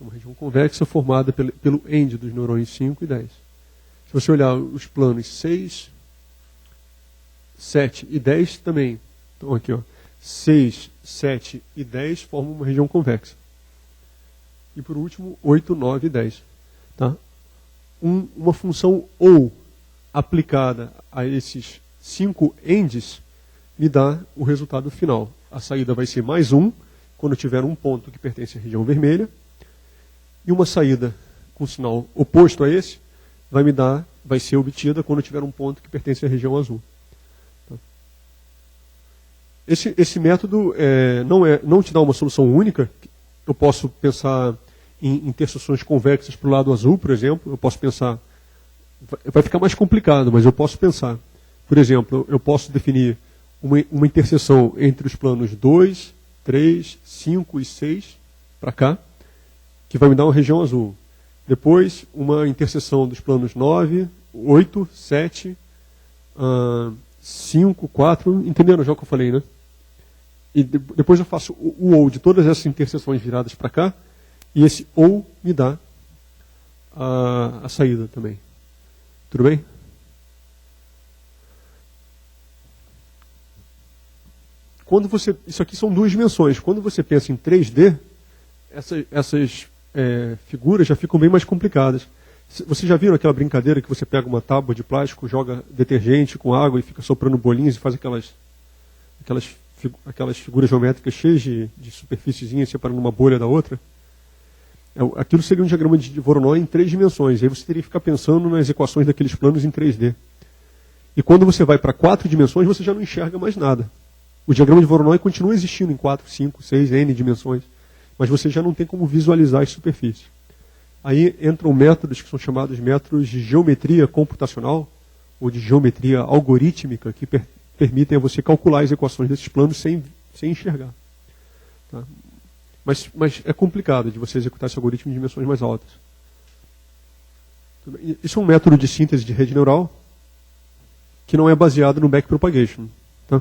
A: Uma região convexa formada pelo AND dos neurônios 5 e 10. Se você olhar os planos 6, 7 e 10 também. Então aqui, ó, 6, 7 e 10 formam uma região convexa. E por último, 8, 9 e 10. Tá? Uma função OU aplicada a esses 5 ANDs me dá o resultado final. A saída vai ser mais 1, quando tiver um ponto que pertence à região vermelha, e uma saída com sinal oposto a esse vai ser obtida quando tiver um ponto que pertence à região azul. Tá? Esse método não te dá uma solução única. Eu posso pensar em interseções convexas para o lado azul, por exemplo. Eu posso pensar... Vai ficar mais complicado, mas eu posso pensar. Por exemplo, eu posso definir uma interseção entre os planos 2, 3, 5 e 6, para cá, que vai me dar uma região azul. Depois, uma interseção dos planos 9, 8, 7, 5, 4, entenderam já o que eu falei, né? E depois eu faço o OU de todas essas interseções viradas para cá, e esse OU me dá a saída também. Tudo bem? Isso aqui são 2 dimensões. Quando você pensa em 3D, essas figuras já ficam bem mais complicadas. Vocês já viram aquela brincadeira que você pega uma tábua de plástico, joga detergente com água e fica soprando bolinhas e faz aquelas figuras geométricas cheias de superfíciezinhas separando uma bolha da outra? Aquilo seria um diagrama de Voronoi em 3 dimensões. Aí você teria que ficar pensando nas equações daqueles planos em 3D. E quando você vai para 4 dimensões, você já não enxerga mais nada. O diagrama de Voronoi continua existindo em 4, 5, 6, N dimensões. Mas você já não tem como visualizar as superfícies. Aí entram métodos que são chamados métodos de geometria computacional, ou de geometria algorítmica, que permitem a você calcular as equações desses planos sem enxergar. Tá? Mas é complicado de você executar esse algoritmo em dimensões mais altas. Isso é um método de síntese de rede neural que não é baseado no backpropagation. Tá?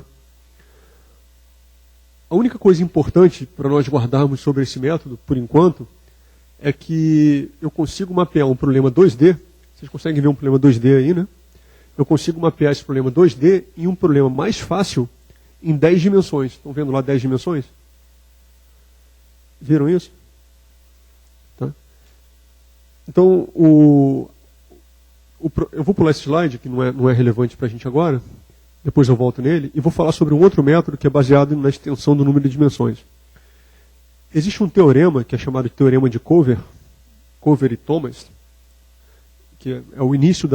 A: A única coisa importante para nós guardarmos sobre esse método, por enquanto, é que eu consigo mapear um problema 2D. Vocês conseguem ver um problema 2D aí, né? Eu consigo mapear esse problema 2D em um problema mais fácil em 10 dimensões. Estão vendo lá 10 dimensões? Viram isso? Tá? Então, eu vou pular esse slide, que não é relevante para a gente agora, depois eu volto nele, e vou falar sobre um outro método que é baseado na extensão do número de dimensões. Existe um teorema que é chamado de teorema de Cover e Thomas, que é o início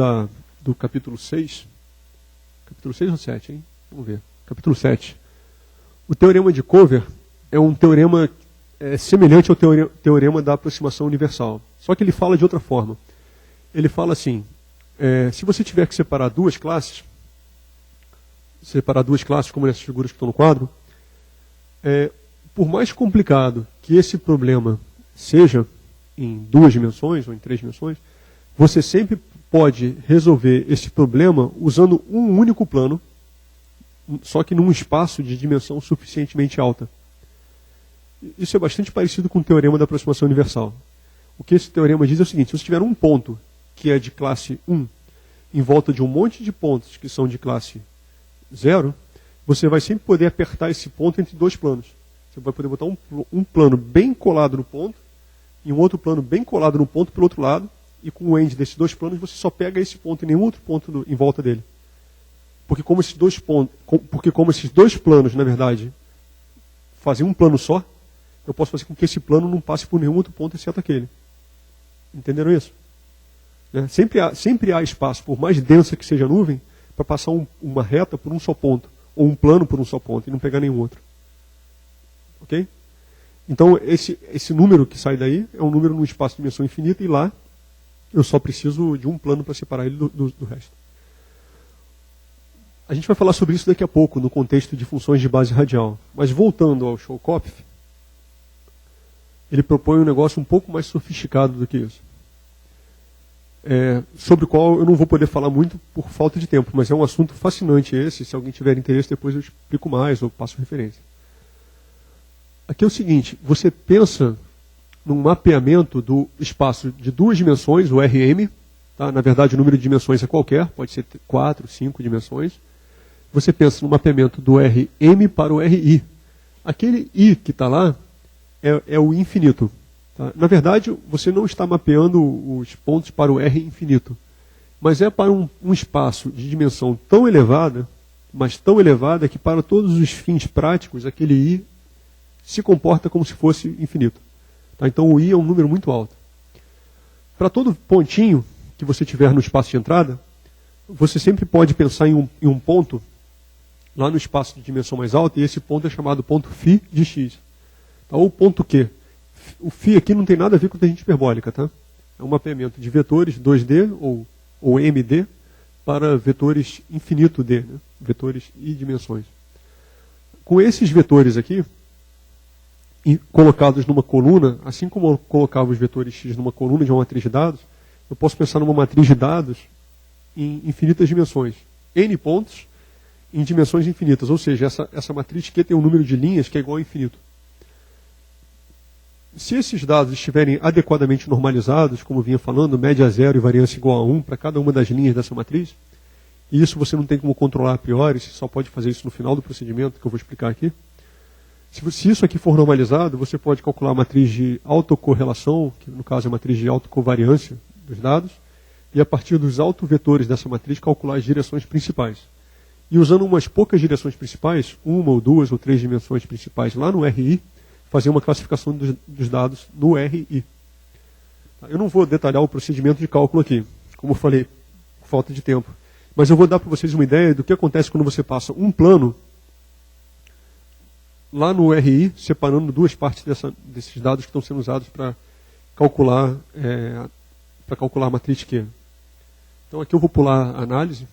A: do capítulo 6. Capítulo 6 ou 7, hein? Vamos ver. Capítulo 7. O teorema de Cover é um teorema semelhante ao teorema da aproximação universal. Só que ele fala de outra forma. Ele fala assim, se você tiver que separar duas classes como nessas figuras que estão no quadro, por mais complicado que esse problema seja em 2 dimensões ou em 3 dimensões, você sempre pode resolver esse problema usando um único plano, só que num espaço de dimensão suficientemente alta. Isso é bastante parecido com o teorema da aproximação universal. O que esse teorema diz é o seguinte: se você tiver um ponto que é de classe 1 em volta de um monte de pontos que são de classe 0, você vai sempre poder apertar esse ponto entre 2 planos. Você vai poder botar um plano bem colado no ponto e um outro plano bem colado no ponto pelo outro lado, e com o end desses 2 planos você só pega esse ponto e nenhum outro ponto em volta dele. Porque como esses dois planos, na verdade, fazem um plano só, eu posso fazer com que esse plano não passe por nenhum outro ponto exceto aquele. Entenderam isso? Sempre há espaço, por mais densa que seja a nuvem, para passar uma reta por um só ponto, ou um plano por um só ponto, e não pegar nenhum outro. Ok? Então, esse número que sai daí é um número num espaço de dimensão infinita, e lá eu só preciso de um plano para separar ele do resto. A gente vai falar sobre isso daqui a pouco, no contexto de funções de base radial. Mas voltando ao Showkopf, ele propõe um negócio um pouco mais sofisticado do que isso. Sobre o qual eu não vou poder falar muito por falta de tempo, mas é um assunto fascinante esse. Se alguém tiver interesse, depois eu explico mais ou passo referência. Aqui é o seguinte: você pensa num mapeamento do espaço de 2 dimensões, o RM, tá? Na verdade o número de dimensões é qualquer, pode ser 4, 5 dimensões. Você pensa no mapeamento do RM para o RI. Aquele I que está lá é o infinito. Tá? Na verdade, você não está mapeando os pontos para o R infinito, mas é para um espaço de dimensão tão elevada, mas tão elevada que para todos os fins práticos, aquele I se comporta como se fosse infinito. Tá? Então o I é um número muito alto. Para todo pontinho que você tiver no espaço de entrada, você sempre pode pensar em um ponto lá no espaço de dimensão mais alta, e esse ponto é chamado ponto φ de x. Tá? Ou ponto Q. O φ aqui não tem nada a ver com tangente hiperbólica. Tá? É um mapeamento de vetores 2D ou MD para vetores infinito D, né? Vetores I dimensões. Com esses vetores aqui, colocados numa coluna, assim como eu colocava os vetores x numa coluna de uma matriz de dados, eu posso pensar numa matriz de dados em infinitas dimensões. N pontos em dimensões infinitas, ou seja, essa matriz Q tem um número de linhas que é igual ao infinito. Se esses dados estiverem adequadamente normalizados, como eu vinha falando, média zero e variância igual a 1 para cada uma das linhas dessa matriz, e isso você não tem como controlar a priori, você só pode fazer isso no final do procedimento, que eu vou explicar aqui. Se isso aqui for normalizado, você pode calcular a matriz de autocorrelação, que no caso é a matriz de autocovariância dos dados, e a partir dos autovetores dessa matriz calcular as direções principais. E usando umas poucas direções principais, 1 ou 2 ou 3 dimensões principais lá no RI, fazer uma classificação dos dados no RI. Eu não vou detalhar o procedimento de cálculo aqui, como eu falei, por falta de tempo. Mas eu vou dar para vocês uma ideia do que acontece quando você passa um plano lá no RI, separando 2 partes desses dados que estão sendo usados para calcular a matriz Q. Então aqui eu vou pular a análise.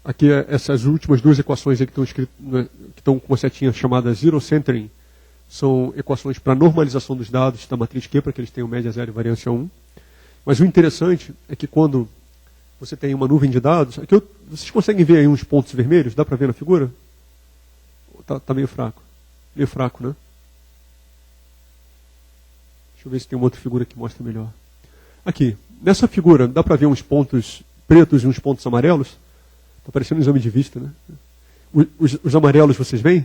A: Aqui essas últimas 2 equações aí que estão com uma setinha chamada zero centering, são equações para normalização dos dados da matriz Q, para que eles tenham média zero e variância 1. Mas o interessante é que quando você tem uma nuvem de dados, aqui vocês conseguem ver aí uns pontos vermelhos? Dá para ver na figura? Tá meio fraco. Meio fraco, né? Deixa eu ver se tem uma outra figura que mostra melhor. Aqui, nessa figura, dá para ver uns pontos pretos e uns pontos amarelos? Está parecendo um exame de vista, né? Os amarelos vocês veem?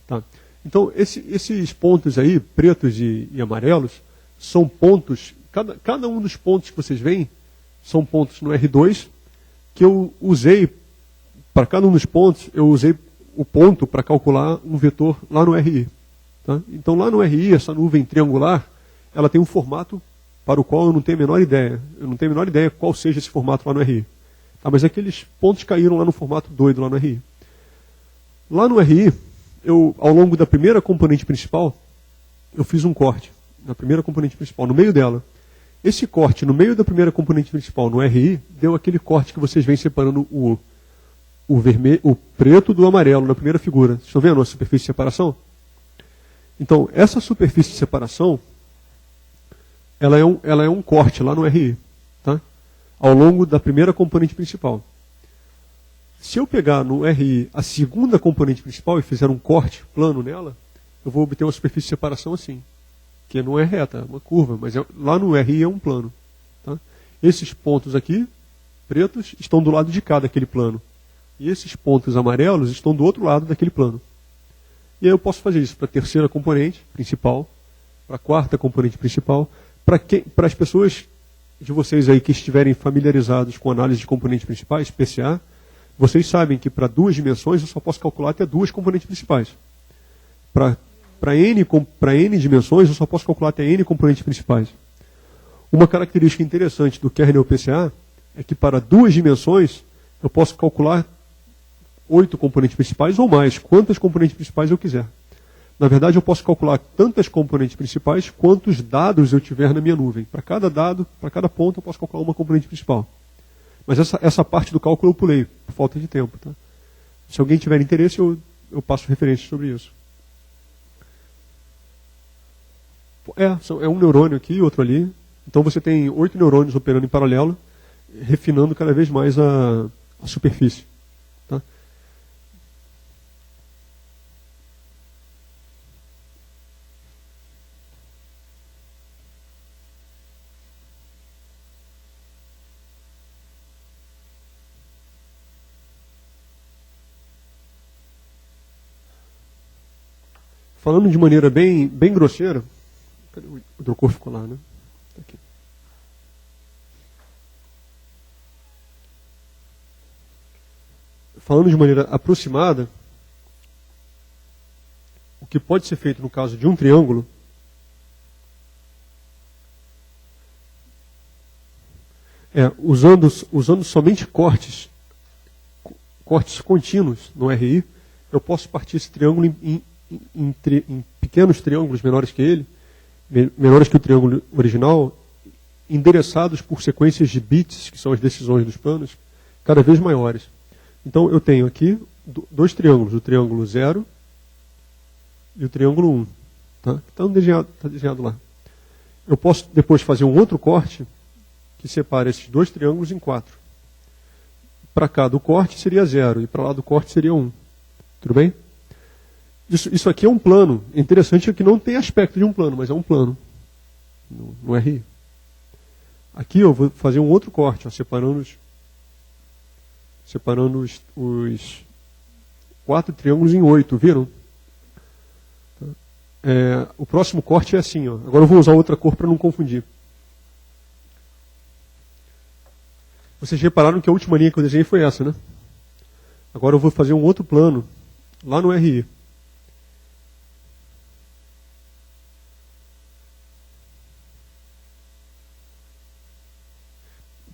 A: Tá. Então, esses pontos aí, pretos e amarelos, são pontos, cada um dos pontos que vocês veem, são pontos no R2, que eu usei, para cada um dos pontos, eu usei o ponto para calcular um vetor lá no RI. Tá? Então lá no RI, essa nuvem triangular, ela tem um formato para o qual eu não tenho a menor ideia. Eu não tenho a menor ideia qual seja esse formato lá no RI. Tá? Mas aqueles pontos caíram lá no formato doido lá no RI. Lá no RI, ao longo da primeira componente principal, eu fiz um corte na primeira componente principal, no meio dela. Esse corte no meio da primeira componente principal, no RI, deu aquele corte que vocês veem separando o vermelho, o preto do amarelo na primeira figura. Vocês estão vendo a superfície de separação? Então, essa superfície de separação, ela é um corte lá no RI, tá? Ao longo da primeira componente principal. Se eu pegar no RI a segunda componente principal e fizer um corte plano nela, eu vou obter uma superfície de separação assim, que não é reta, é uma curva, mas lá no RI é um plano. Tá? Esses pontos aqui, pretos, estão do lado de cá daquele plano. E esses pontos amarelos estão do outro lado daquele plano. E aí eu posso fazer isso para a terceira componente principal, para a quarta componente principal, para as pessoas de vocês aí que estiverem familiarizados com análise de componentes principais, PCA, vocês sabem que para 2 dimensões eu só posso calcular até 2 componentes principais. Para N dimensões eu só posso calcular até N componentes principais. Uma característica interessante do kernel PCA é que para 2 dimensões eu posso calcular 8 componentes principais ou mais, quantas componentes principais eu quiser. Na verdade, eu posso calcular tantas componentes principais quantos dados eu tiver na minha nuvem. Para cada dado, para cada ponto, eu posso calcular uma componente principal. Mas essa parte do cálculo eu pulei, por falta de tempo. Tá? Se alguém tiver interesse, eu passo referências sobre isso. É um neurônio aqui, outro ali. Então você tem 8 neurônios operando em paralelo, refinando cada vez mais a superfície. Tá? Falando de maneira bem grosseira, cadê o Drocor ficou lá, né? Tá aqui. Falando de maneira aproximada, o que pode ser feito no caso de um triângulo é, usando somente cortes contínuos no RI, eu posso partir esse triângulo em pequenos triângulos menores que ele, menores que o triângulo original, endereçados por sequências de bits, que são as decisões dos planos, cada vez maiores. Então eu tenho aqui 2 triângulos, o triângulo 0 e o triângulo 1. Tá? Está desenhado lá. Eu posso depois fazer um outro corte que separa esses 2 triângulos em 4. Para cá do corte seria 0 e para lá do corte seria 1. Tudo bem? Isso aqui é um plano. Interessante é que não tem aspecto de um plano, mas é um plano no RI. Aqui eu vou fazer um outro corte, ó, separando os 4 triângulos em 8, viram? O próximo corte é assim. Ó. Agora eu vou usar outra cor para não confundir. Vocês repararam que a última linha que eu desenhei foi essa, né? Agora eu vou fazer um outro plano lá no RI.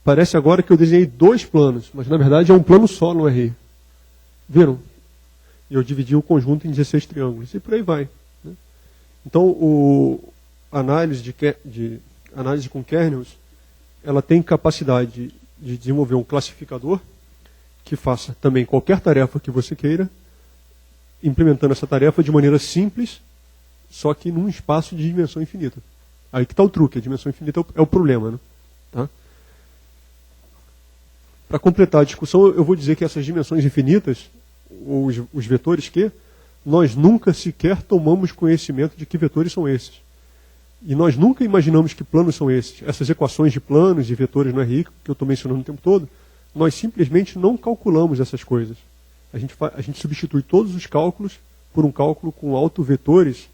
A: Parece agora que eu desenhei 2 planos, mas na verdade é um plano só no RI. Viram? E eu dividi o conjunto em 16 triângulos. E por aí vai. Né? Então, a análise com kernels, ela tem capacidade de desenvolver um classificador que faça também qualquer tarefa que você queira, implementando essa tarefa de maneira simples, só que num espaço de dimensão infinita. Aí que está o truque, a dimensão infinita é o problema. Né? Tá? Para completar a discussão, eu vou dizer que essas dimensões infinitas, os vetores Q, nós nunca sequer tomamos conhecimento de que vetores são esses. E nós nunca imaginamos que planos são esses. Essas equações de planos e vetores no RI, que eu estou mencionando o tempo todo, nós simplesmente não calculamos essas coisas. A gente substitui todos os cálculos por um cálculo com autovetores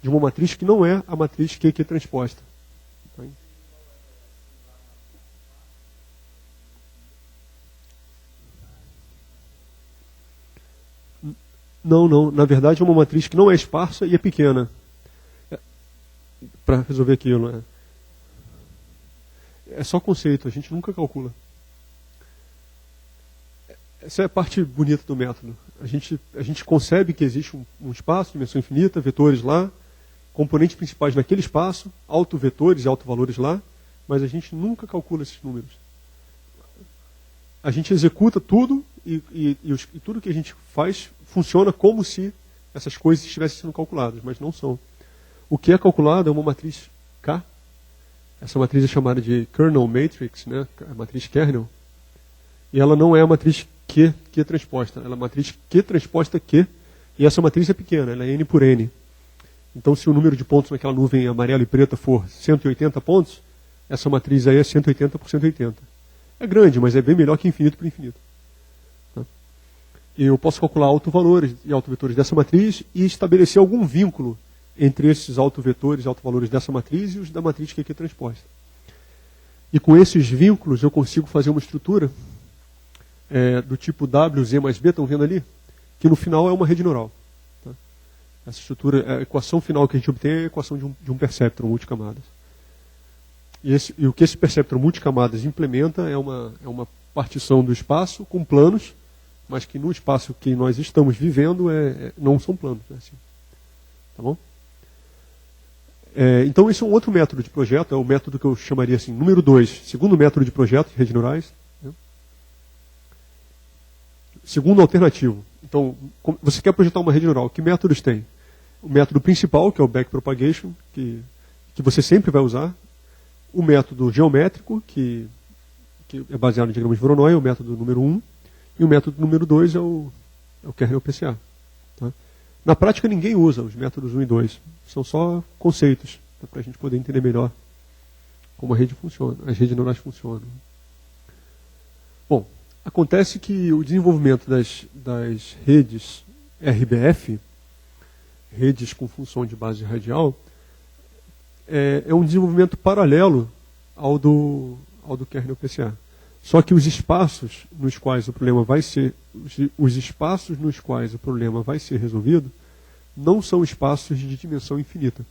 A: de uma matriz que não é a matriz Q transposta. Não. Na verdade é uma matriz que não é esparsa e é pequena. Para resolver aquilo, né? É só conceito, a gente nunca calcula. Essa é a parte bonita do método. A gente concebe que existe um espaço, dimensão infinita, vetores lá, componentes principais naquele espaço, autovetores e autovalores lá, mas a gente nunca calcula esses números. A gente executa tudo e tudo que a gente faz funciona como se essas coisas estivessem sendo calculadas, mas não são. O que é calculado é uma matriz K. Essa matriz é chamada de kernel matrix, né? A matriz kernel. E ela não é a matriz Q transposta. Ela é a matriz Q transposta Q. E essa matriz é pequena, ela é N por N. Então, se o número de pontos naquela nuvem amarela e preta for 180 pontos, essa matriz aí é 180 por 180. É grande, mas é bem melhor que infinito por infinito. Tá? E eu posso calcular autovalores e autovetores dessa matriz e estabelecer algum vínculo entre esses autovetores e autovalores dessa matriz e os da matriz que aqui é transposta. E com esses vínculos eu consigo fazer uma estrutura do tipo WZ mais B, estão vendo ali? Que no final é uma rede neural. Tá? Essa estrutura, a equação final que a gente obtém é a equação de um perceptron multicamadas. E o que esse perceptron multicamadas implementa é uma partição do espaço com planos, mas que no espaço que nós estamos vivendo não são planos. É assim. Tá bom? Então, esse é um outro método de projeto, é o método que eu chamaria assim, número 2, segundo método de projeto de redes neurais. Né? Segundo alternativo. Então, você quer projetar uma rede neural, que métodos tem? O método principal, que é o backpropagation, que você sempre vai usar. O método geométrico, que é baseado em diagramas de Voronoi, é o método número 1. E o método número 2 é o kernel PCA. Tá? Na prática, ninguém usa os métodos 1 e 2. São só conceitos, para a gente poder entender melhor como a rede funciona, as redes neurais funcionam. Bom, acontece que o desenvolvimento das redes RBF, redes com função de base radial, é um desenvolvimento paralelo ao do kernel PCA. Só que os espaços nos quais o problema vai ser resolvido não são espaços de dimensão infinita.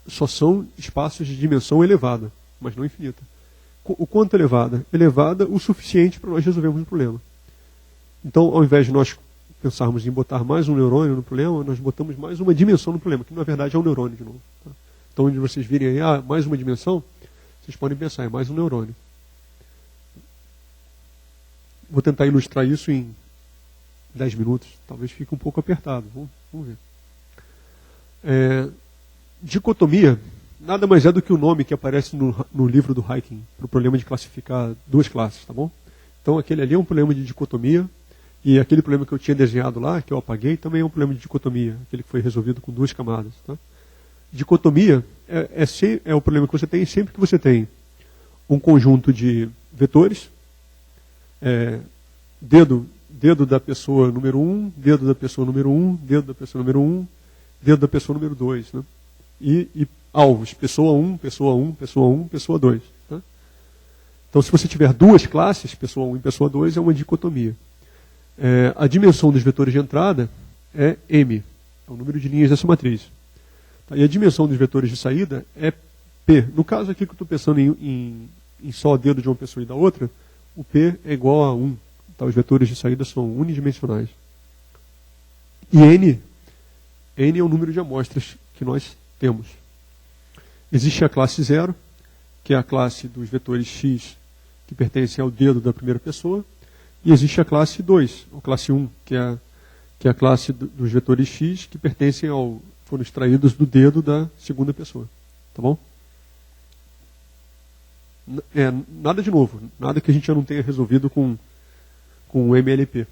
A: Só são espaços de dimensão elevada, mas não infinita. O quanto elevada? Elevada o suficiente para nós resolvermos o problema. Então, ao invés de nós pensarmos em botar mais um neurônio no problema, nós botamos mais uma dimensão no problema, que na verdade é um neurônio de novo. Tá? Então, onde vocês virem aí, mais uma dimensão, vocês podem pensar, é mais um neurônio. Vou tentar ilustrar isso em 10 minutos, talvez fique um pouco apertado. Vamos ver. Dicotomia nada mais é do que o nome que aparece no livro do Hyken para o problema de classificar duas classes, tá bom? Então aquele ali é um problema de dicotomia e aquele problema que eu tinha desenhado lá, que eu apaguei, também é um problema de dicotomia, aquele que foi resolvido com duas camadas. Tá? Dicotomia é o problema que você tem sempre que você tem um conjunto de vetores, dedo da pessoa número 1, dedo da pessoa número 1, dedo da pessoa número 1, dedo da pessoa número 2. Né? E alvos, pessoa 1, pessoa 1, pessoa 1, pessoa 2. Tá? Então, se você tiver duas classes, pessoa 1 e pessoa 2, é uma dicotomia. A dimensão dos vetores de entrada é M, é o número de linhas dessa matriz. Tá? E a dimensão dos vetores de saída é P. No caso aqui que eu estou pensando em só dedo de uma pessoa e da outra, o P é igual a 1. Tá? Os vetores de saída são unidimensionais. E N é o número de amostras que nós temos. Existe a classe 0, que é a classe dos vetores X que pertencem ao dedo da primeira pessoa, e existe a classe 2, a classe 1, que é a classe dos vetores X que foram extraídos do dedo da segunda pessoa. Tá bom? Nada de novo, nada que a gente já não tenha resolvido com o MLP.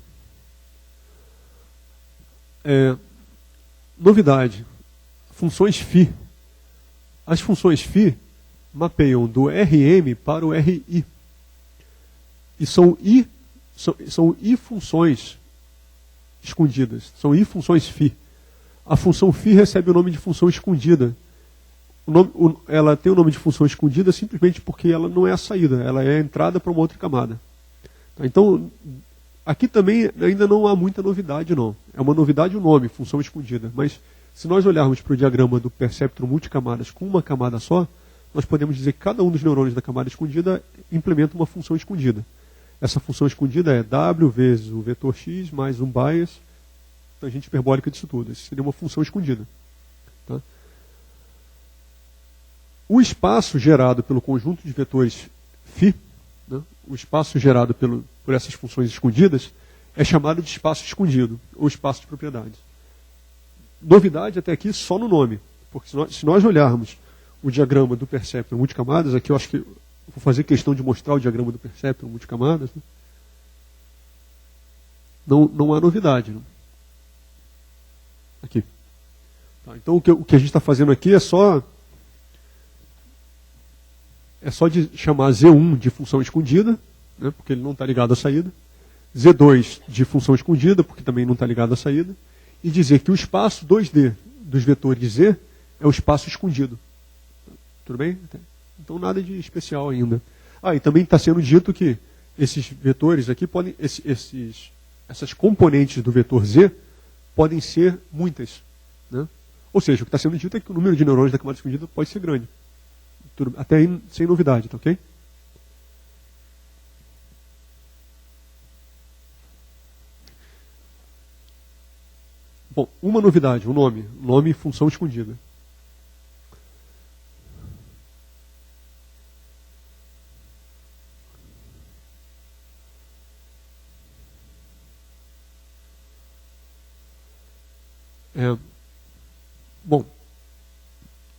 A: Novidade, funções φ. As funções φ mapeiam do RM para o RI. E são I funções escondidas, são I funções φ. A função φ recebe o nome de função escondida. Ela tem o nome de função escondida simplesmente porque ela não é a saída, ela é a entrada para uma outra camada. Então, Aqui também ainda não há muita novidade, não. É uma novidade o nome, função escondida. Mas se nós olharmos para o diagrama do perceptron multicamadas com uma camada só, nós podemos dizer que cada um dos neurônios da camada escondida implementa uma função escondida. Essa função escondida é W vezes o vetor X mais um bias, tangente hiperbólica disso tudo. Isso seria uma função escondida. Tá? O espaço gerado pelo conjunto de vetores φ, né, o espaço gerado por essas funções escondidas, é chamado de espaço escondido, ou espaço de propriedades. Novidade até aqui só no nome, porque se nós olharmos o diagrama do perceptron multicamadas, aqui eu acho que vou fazer questão de mostrar o diagrama do perceptron multicamadas, né? Não há novidade. Não. Aqui. Tá, então o que a gente está fazendo aqui é só de chamar Z1 de função escondida, né, porque ele não está ligado à saída, Z2 de função escondida, porque também não está ligado à saída, e dizer que o espaço 2D dos vetores Z é o espaço escondido. Tudo bem? Então nada de especial ainda. E também está sendo dito que esses vetores aqui podem, essas componentes do vetor Z podem ser muitas. Né? Ou seja, o que está sendo dito é que o número de neurônios da camada escondida pode ser grande. Até aí sem novidade, tá ok? Bom, uma novidade, o nome. Nome função escondida. Bom,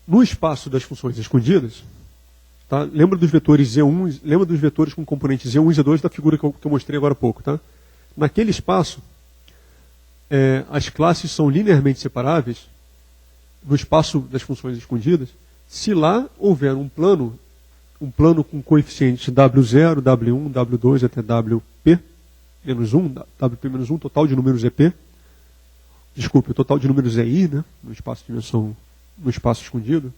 A: no espaço das funções escondidas, tá? Lembra dos vetores Z1, lembra dos vetores com componentes Z1 e Z2 da figura que eu mostrei agora há pouco, tá? Naquele espaço, as classes são linearmente separáveis no espaço das funções escondidas, se lá houver um plano com coeficientes W0, W1, W2 até WP-1, WP-1, total de números EP. Desculpe, o total de números é I, né? No espaço de dimensão, no espaço escondido.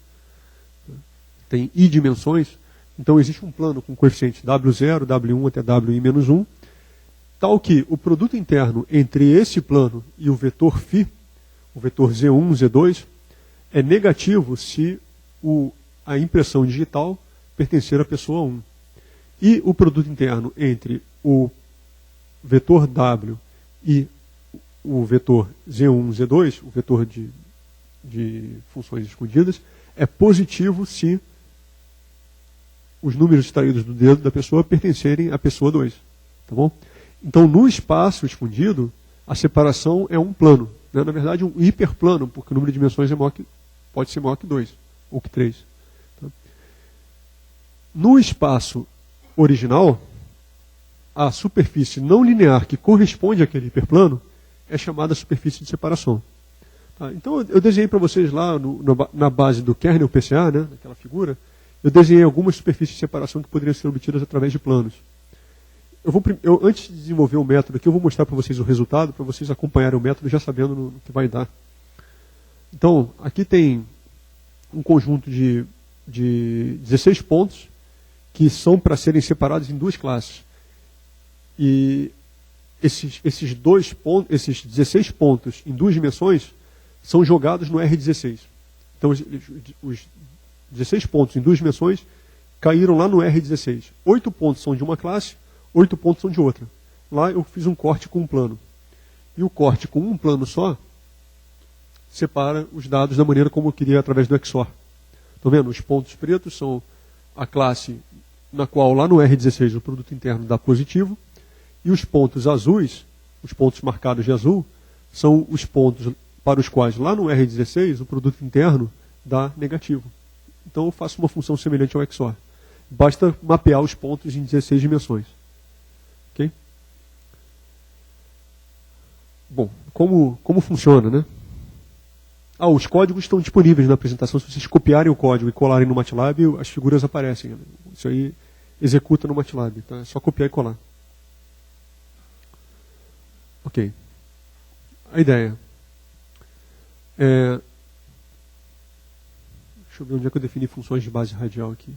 A: Tem I dimensões. Então existe um plano com coeficientes W0, W1 até WI-1, tal que o produto interno entre esse plano e o vetor φ, o vetor Z1, Z2, é negativo se a impressão digital pertencer à pessoa 1. E o produto interno entre o vetor W e o vetor Z1, Z2, o vetor de funções escondidas, é positivo se os números extraídos do dedo da pessoa pertencerem à pessoa 2. Tá bom? Então, no espaço escondido, a separação é um plano. Né? Na verdade, um hiperplano, porque o número de dimensões pode ser maior que 2, ou que 3. Tá? No espaço original, a superfície não linear que corresponde àquele hiperplano é chamada superfície de separação. Tá? Então, eu desenhei para vocês lá, na base do kernel PCA, né, naquela figura, eu desenhei algumas superfícies de separação que poderiam ser obtidas através de planos. Antes de desenvolver o método aqui, eu vou mostrar para vocês o resultado, para vocês acompanharem o método já sabendo no que vai dar. Então, aqui tem um conjunto de 16 pontos que são para serem separados em duas classes. E esses 16 pontos em duas dimensões são jogados no R16. Então, os 16 pontos em duas dimensões caíram lá no R16. 8 pontos são de uma classe, 8 pontos são de outra. Lá eu fiz um corte com um plano. E o corte com um plano só separa os dados da maneira como eu queria através do XOR. Estão vendo? Os pontos pretos são a classe na qual lá no R16 o produto interno dá positivo. E os pontos azuis, os pontos marcados de azul, são os pontos para os quais lá no R16 o produto interno dá negativo. Então eu faço uma função semelhante ao XOR. Basta mapear os pontos em 16 dimensões. Ok? Bom, como funciona, né? Os códigos estão disponíveis na apresentação. Se vocês copiarem o código e colarem no MATLAB, as figuras aparecem. Isso aí executa no MATLAB. Tá? É só copiar e colar. Ok. A ideia. Deixa eu ver onde é que eu defini funções de base radial aqui.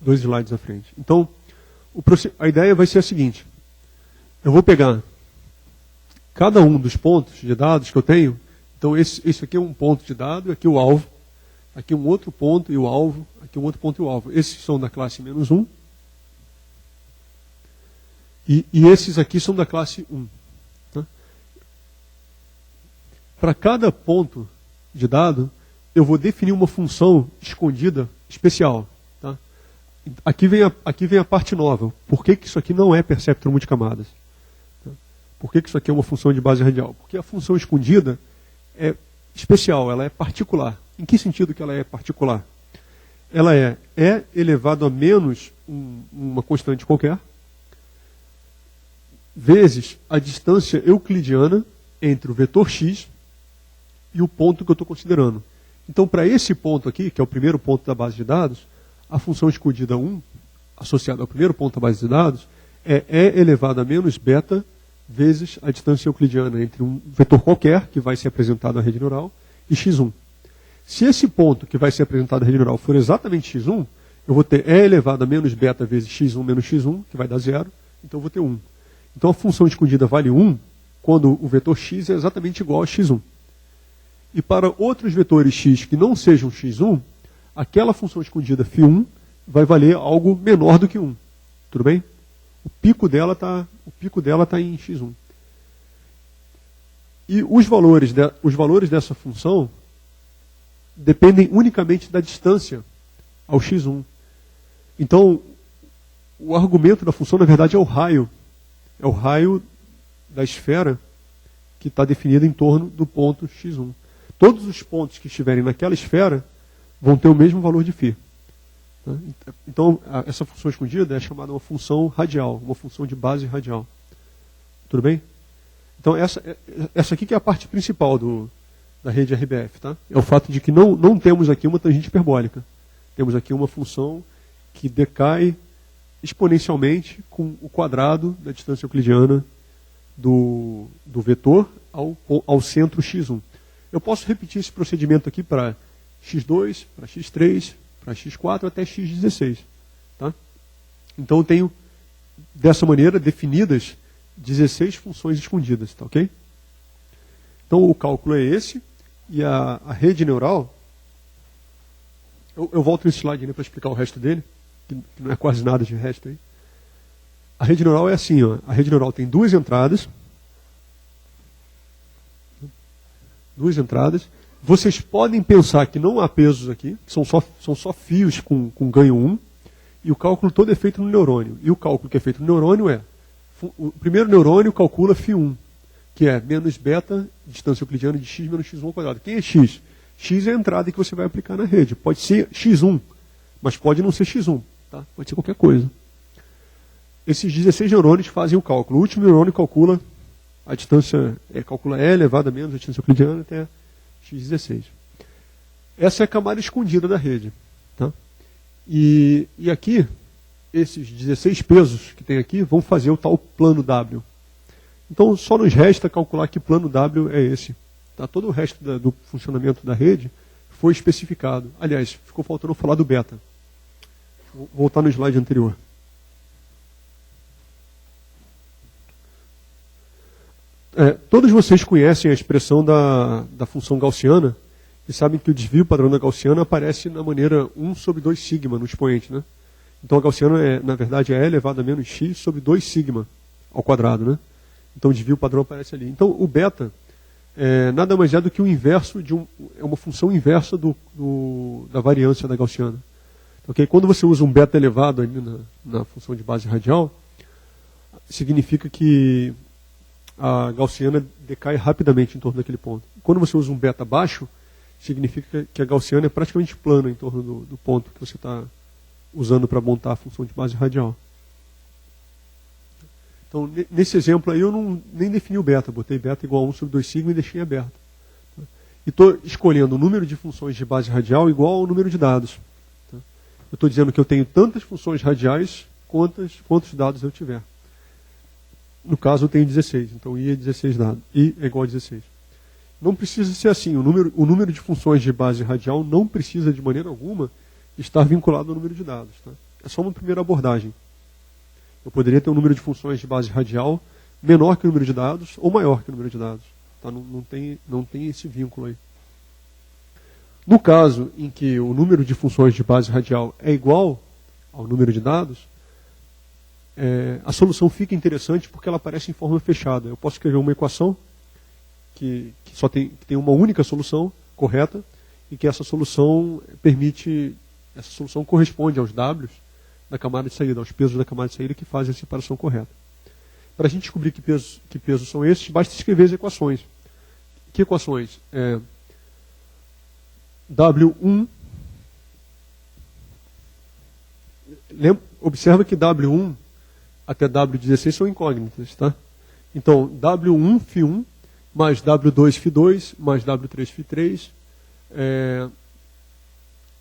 A: 2 slides à frente. Então, A ideia vai ser a seguinte. Eu vou pegar cada um dos pontos de dados que eu tenho. Então, esse aqui é um ponto de dado, aqui o alvo. Aqui um outro ponto e o alvo. Aqui um outro ponto e o alvo. Esses são da classe -1. E esses aqui são da classe 1. Tá? Para cada ponto de dado, eu vou definir uma função escondida especial. Tá? Aqui vem a parte nova. Por que isso aqui não é perceptron multicamadas? Tá? Por que isso aqui é uma função de base radial? Porque a função escondida é especial, ela é particular. Em que sentido que ela é particular? Ela é elevado a menos uma constante qualquer, vezes a distância euclidiana entre o vetor x e o ponto que eu estou considerando. Então, para esse ponto aqui, que é o primeiro ponto da base de dados, a função escondida 1, associada ao primeiro ponto da base de dados, é elevado a menos beta vezes a distância euclidiana entre um vetor qualquer, que vai ser apresentado à rede neural, e x1. Se esse ponto que vai ser apresentado à rede neural for exatamente x1, eu vou ter e elevado a menos beta vezes x1 menos x1, que vai dar 0, então eu vou ter 1. Então a função escondida vale 1 quando o vetor x é exatamente igual a x1. E para outros vetores x que não sejam x1, aquela função escondida φ1 vai valer algo menor do que 1. Tudo bem? O pico dela está em x1. E os valores dessa função dependem unicamente da distância ao x1. Então, o argumento da função, na verdade, é o raio. É o raio da esfera que está definida em torno do ponto x1. Todos os pontos que estiverem naquela esfera vão ter o mesmo valor de φ. Então, essa função escondida é chamada uma função radial, uma função de base radial. Tudo bem? Então, essa aqui que é a parte principal da rede RBF. Tá? É o fato de que não temos aqui uma tangente hiperbólica. Temos aqui uma função que decai exponencialmente com o quadrado da distância euclidiana do vetor ao centro x1. Eu posso repetir esse procedimento aqui para x2, para x3, para x4 até x16. Tá? Então eu tenho, dessa maneira, definidas 16 funções escondidas. Tá, ok? Então o cálculo é esse, e a rede neural, eu volto nesse slide para explicar o resto dele, que não é quase nada de resto aí. A rede neural é assim, ó, a rede neural tem duas entradas. Vocês podem pensar que não há pesos aqui, são só fios com ganho 1, e o cálculo todo é feito no neurônio. E o cálculo que é feito no neurônio o primeiro neurônio calcula φ1, que é menos beta, distância euclidiana de x menos x1 ao quadrado. Quem é x? X é a entrada que você vai aplicar na rede. Pode ser x1, mas pode não ser x1. Tá? Pode ser qualquer coisa. Esses 16 neurônios fazem o cálculo. O último neurônio calcula a distância, calcula E elevado a menos a distância euclidiana até x16. Essa é a camada escondida da rede. Tá? E aqui, esses 16 pesos que tem aqui vão fazer o tal plano W. Então, só nos resta calcular que plano W é esse. Tá? Todo o resto do funcionamento da rede foi especificado. Aliás, ficou faltando falar do beta. Vou voltar no slide anterior. Todos vocês conhecem a expressão da função gaussiana e sabem que o desvio padrão da gaussiana aparece na maneira 1 sobre 2 sigma no expoente. Né? Então a gaussiana, na verdade, é E elevado a menos x sobre 2 sigma ao quadrado. Né? Então o desvio padrão aparece ali. Então o beta nada mais é do que o inverso é uma função inversa da variância da gaussiana. Okay? Quando você usa um beta elevado ali na função de base radial, significa que a gaussiana decai rapidamente em torno daquele ponto. Quando você usa um beta baixo, significa que a gaussiana é praticamente plana em torno do ponto que você está usando para montar a função de base radial. Então, nesse exemplo aí, eu nem defini o beta. Botei beta igual a 1 sobre 2 sigma e deixei aberto. E estou escolhendo o número de funções de base radial igual ao número de dados. Eu estou dizendo que eu tenho tantas funções radiais quantos dados eu tiver. No caso, eu tenho 16. Então, I é 16 dados. I é igual a 16. Não precisa ser assim. O número de funções de base radial não precisa, de maneira alguma, estar vinculado ao número de dados. Tá? É só uma primeira abordagem. Eu poderia ter um número de funções de base radial menor que o número de dados ou maior que o número de dados. Tá? Não tem esse vínculo aí. No caso em que o número de funções de base radial é igual ao número de dados, a solução fica interessante porque ela aparece em forma fechada. Eu posso escrever uma equação que tem uma única solução correta e que essa solução corresponde aos Ws da camada de saída, aos pesos da camada de saída que fazem a separação correta. Para a gente descobrir que pesos são esses, basta escrever as equações. Que equações? W1. Observa que W1 até W16 são incógnitas, tá? Então, W1, Φ1, mais W2, Φ2, mais W3, Φ3.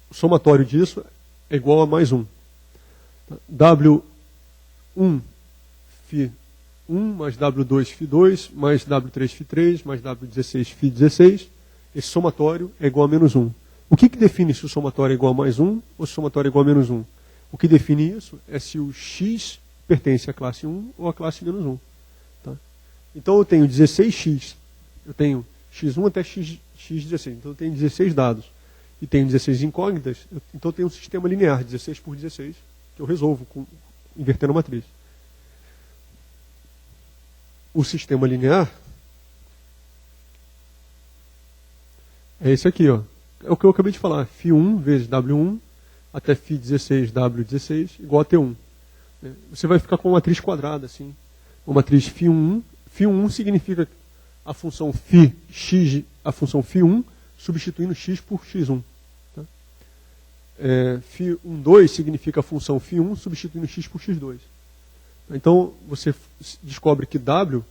A: O somatório disso é igual a mais 1. W1, Φ1, mais W2, Φ2, mais W3, Φ3, mais W16, Φ16. Esse somatório é igual a menos 1. O que define se o somatório é igual a mais 1 ou se o somatório é igual a menos 1? O que define isso é se o x pertence à classe 1 ou à classe menos 1. Tá? Então eu tenho 16x, eu tenho x1 até x16, então eu tenho 16 dados e tenho 16 incógnitas, então eu tenho um sistema linear, 16 por 16, que eu resolvo invertendo a matriz. O sistema linear é esse aqui, ó. É o que eu acabei de falar, Φ1 vezes W1 até Φ16, W16 igual a T1. Você vai ficar com uma matriz quadrada, assim. Uma matriz Φ1. Φ1 significa a função Φx, a função Φ1 substituindo x por x1. Tá? Φ12 significa a função Φ1 substituindo x por x2. Então, você descobre que W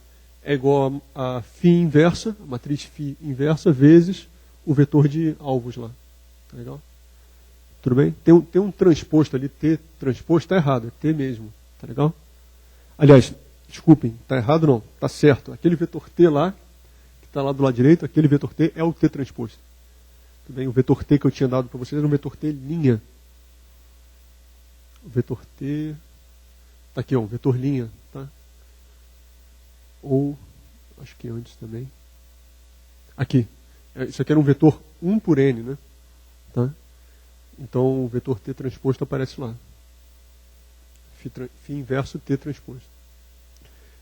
A: é igual a φ inversa, a matriz φ inversa, vezes o vetor de alvos lá. Tá legal? Tudo bem? Tem um transposto ali, T transposto, está errado, é T mesmo. Tá legal? Aliás, desculpem, está errado não, está certo. Aquele vetor T lá, que está lá do lado direito, aquele vetor T é o T transposto. Tudo bem? O vetor T que eu tinha dado para vocês era um vetor T linha. O vetor T... Está aqui, ó, um vetor linha. Tá? Ou, acho que antes também. Aqui. Isso aqui era um vetor 1 por n, né? Tá? Então o vetor T transposto aparece lá. Φ inverso T transposto.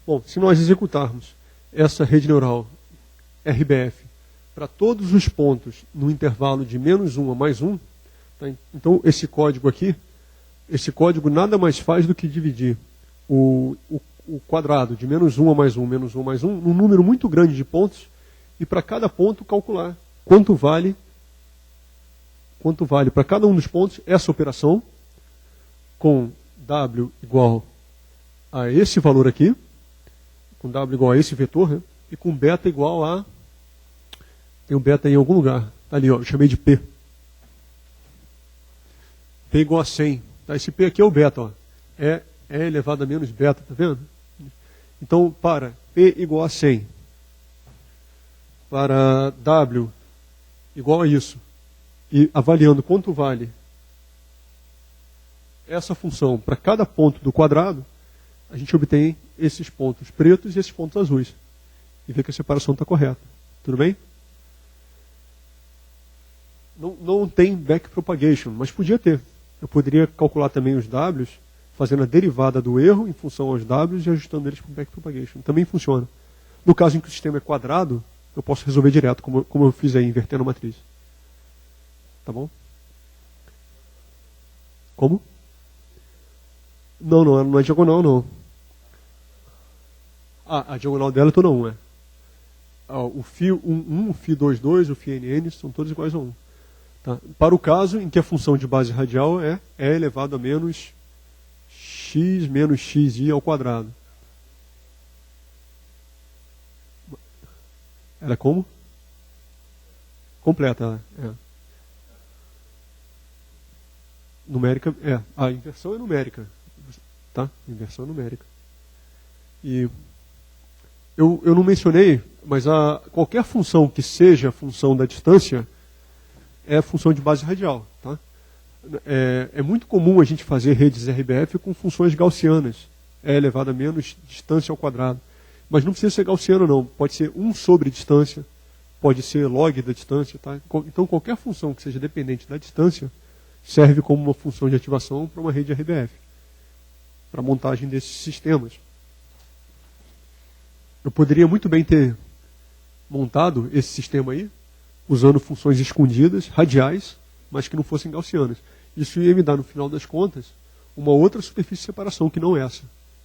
A: Bom, se nós executarmos essa rede neural RBF para todos os pontos no intervalo de menos 1 a mais 1, tá? Então esse código aqui, esse código nada mais faz do que dividir o quadrado de menos 1 a mais 1, menos 1 a mais 1, num número muito grande de pontos, e para cada ponto calcular quanto vale para cada um dos pontos essa operação, com W igual a esse valor aqui, com W igual a esse vetor, né? E com beta igual a... Tem um beta em algum lugar. Tá ali, ó, eu chamei de P. P igual a 100. Tá? Esse P aqui é o beta. Ó. É elevado a menos beta, tá vendo? Então, para P igual a 100, para W igual a isso, e avaliando quanto vale essa função para cada ponto do quadrado, a gente obtém esses pontos pretos e esses pontos azuis. E vê que a separação está correta. Tudo bem? Não tem backpropagation, mas podia ter. Eu poderia calcular também os Ws, fazendo a derivada do erro em função aos Ws e ajustando eles para o backpropagation. Também funciona. No caso em que o sistema é quadrado, eu posso resolver direto, como eu fiz aí, invertendo a matriz. Tá bom? Como? Não é diagonal, não. A diagonal dela é toda 1, o φ1, o φ22, o φnn são todos iguais a 1. Tá? Para o caso em que a função de base radial é elevado a menos xi ao quadrado. Ela é como? Completa. Numérica, a inversão é numérica. Tá? Inversão é numérica. E eu não mencionei, mas qualquer função que seja função da distância é função de base radial. Tá? É muito comum a gente fazer redes RBF com funções gaussianas. E elevado a menos distância ao quadrado. Mas não precisa ser gaussiano, não. Pode ser 1 sobre distância, pode ser log da distância. Tá? Então, qualquer função que seja dependente da distância serve como uma função de ativação para uma rede RBF, para a montagem desses sistemas. Eu poderia muito bem ter montado esse sistema aí, usando funções escondidas, radiais, mas que não fossem gaussianas. Isso ia me dar, no final das contas, uma outra superfície de separação, que não essa,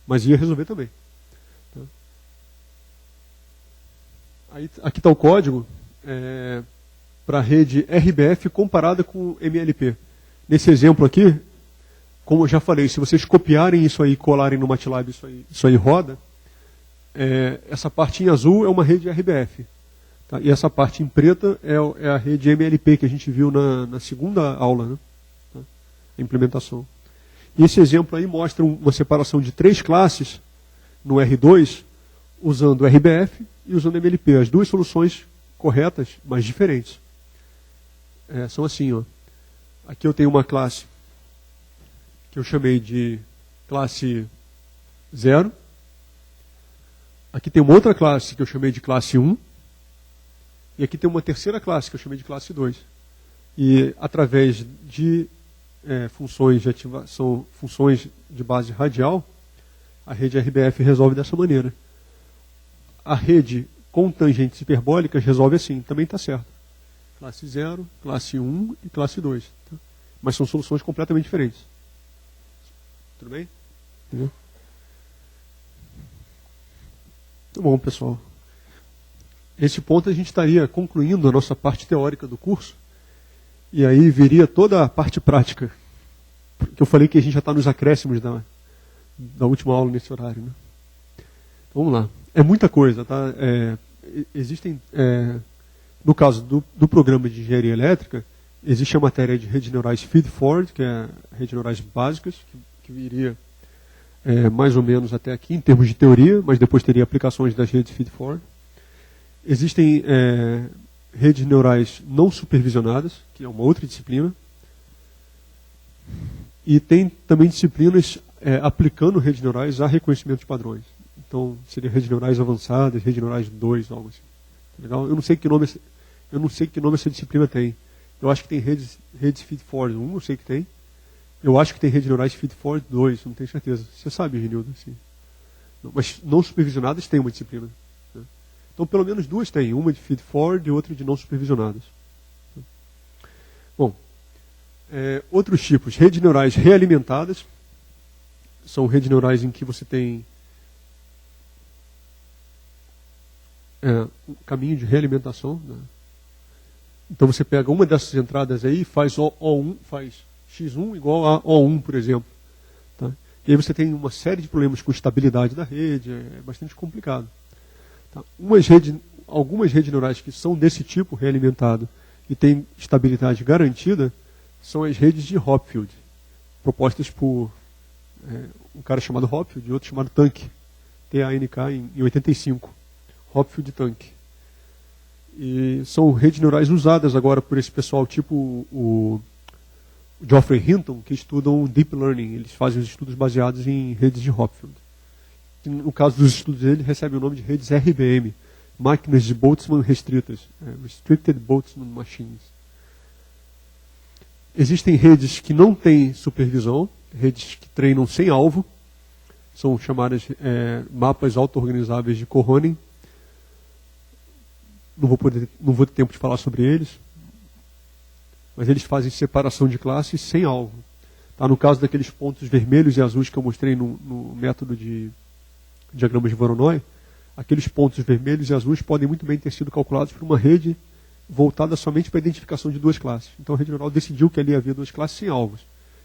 A: mas ia resolver também. Tá? Aí, aqui está o código para a rede RBF comparada com MLP. Nesse exemplo aqui, como eu já falei, se vocês copiarem isso aí e colarem no MATLAB, isso aí roda. Essa parte em azul é uma rede RBF. Tá? E essa parte em preta é a rede MLP que a gente viu na segunda aula, né? Tá? A implementação. E esse exemplo aí mostra uma separação de 3 classes no R2, usando RBF e usando MLP. As duas soluções corretas, mas diferentes. São assim, ó. Aqui eu tenho uma classe que eu chamei de classe 0. Aqui tem uma outra classe que eu chamei de classe 1. E aqui tem uma terceira classe que eu chamei de classe 2. E através de funções de ativação, funções de base radial, a rede RBF resolve dessa maneira. A rede com tangentes hiperbólicas resolve assim, também está certo. Classe 0, classe 1 e classe 2. Tá? Mas são soluções completamente diferentes. Tudo bem? Entendeu? Tá bom, pessoal. Nesse ponto a gente estaria concluindo a nossa parte teórica do curso. E aí viria toda a parte prática. Que eu falei que a gente já está nos acréscimos da última aula nesse horário. Né? Então, vamos lá. É muita coisa, tá? Existem, no caso do programa de engenharia elétrica, existe a matéria de redes neurais feed-forward, que é redes neurais básicas, que viria mais ou menos até aqui em termos de teoria, mas depois teria aplicações das redes feed-forward. Existem redes neurais não supervisionadas, que é uma outra disciplina. E tem também disciplinas aplicando redes neurais a reconhecimento de padrões. Então, seria redes neurais avançadas, redes neurais 2, algo assim. Tá legal? Eu não sei que nome essa disciplina tem. Eu acho que tem redes feed-forward 1, eu sei que tem. Eu acho que tem redes neurais feed-forward 2, não tenho certeza. Você sabe, Genildo? Assim. Mas não supervisionadas tem uma disciplina. Né? Então, pelo menos 2 tem. Uma de feed-forward e outra de não supervisionadas. Bom, outros tipos. Redes neurais realimentadas. São redes neurais em que você tem um caminho de realimentação. Né? Então você pega uma dessas entradas aí e faz O1, faz X1 igual a O1, por exemplo. Tá? E aí você tem uma série de problemas com estabilidade da rede, é bastante complicado. Tá? Algumas redes neurais que são desse tipo, realimentado, e têm estabilidade garantida, são as redes de Hopfield, propostas por um cara chamado Hopfield e outro chamado Tank, T-A-N-K, em 85. Hopfield e Tank. E são redes neurais usadas agora por esse pessoal, tipo o Geoffrey Hinton, que estudam Deep Learning. Eles fazem os estudos baseados em redes de Hopfield. E no caso dos estudos dele, recebe o nome de redes RBM, máquinas de Boltzmann restritas, Restricted Boltzmann Machines. Existem redes que não têm supervisão, redes que treinam sem alvo, são chamadas mapas auto-organizáveis de Kohonen. Não vou ter tempo de falar sobre eles, mas eles fazem separação de classes sem alvo. Tá? No caso daqueles pontos vermelhos e azuis que eu mostrei no método de diagramas de Voronoi, aqueles pontos vermelhos e azuis podem muito bem ter sido calculados por uma rede voltada somente para a identificação de 2 classes. Então a rede neural decidiu que ali havia 2 classes sem alvos.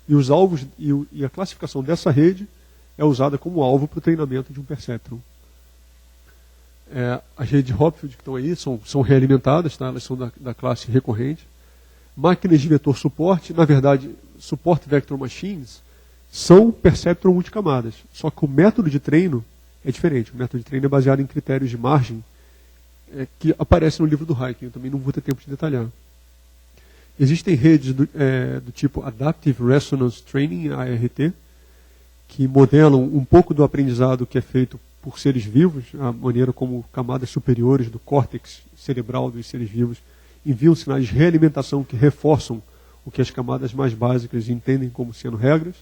A: E os alvos e a classificação dessa rede é usada como alvo para o treinamento de um perceptron. As redes Hopfield que estão aí são realimentadas, tá? Elas são da classe recorrente. Máquinas de vetor suporte, na verdade, Support Vector Machines, são perceptron multicamadas. Só que o método de treino é diferente. O método de treino é baseado em critérios de margem que aparecem no livro do Hyken. Eu também não vou ter tempo de detalhar. Existem redes do tipo Adaptive Resonance Training, ART, que modelam um pouco do aprendizado que é feito por seres vivos, a maneira como camadas superiores do córtex cerebral dos seres vivos enviam sinais de realimentação que reforçam o que as camadas mais básicas entendem como sendo regras.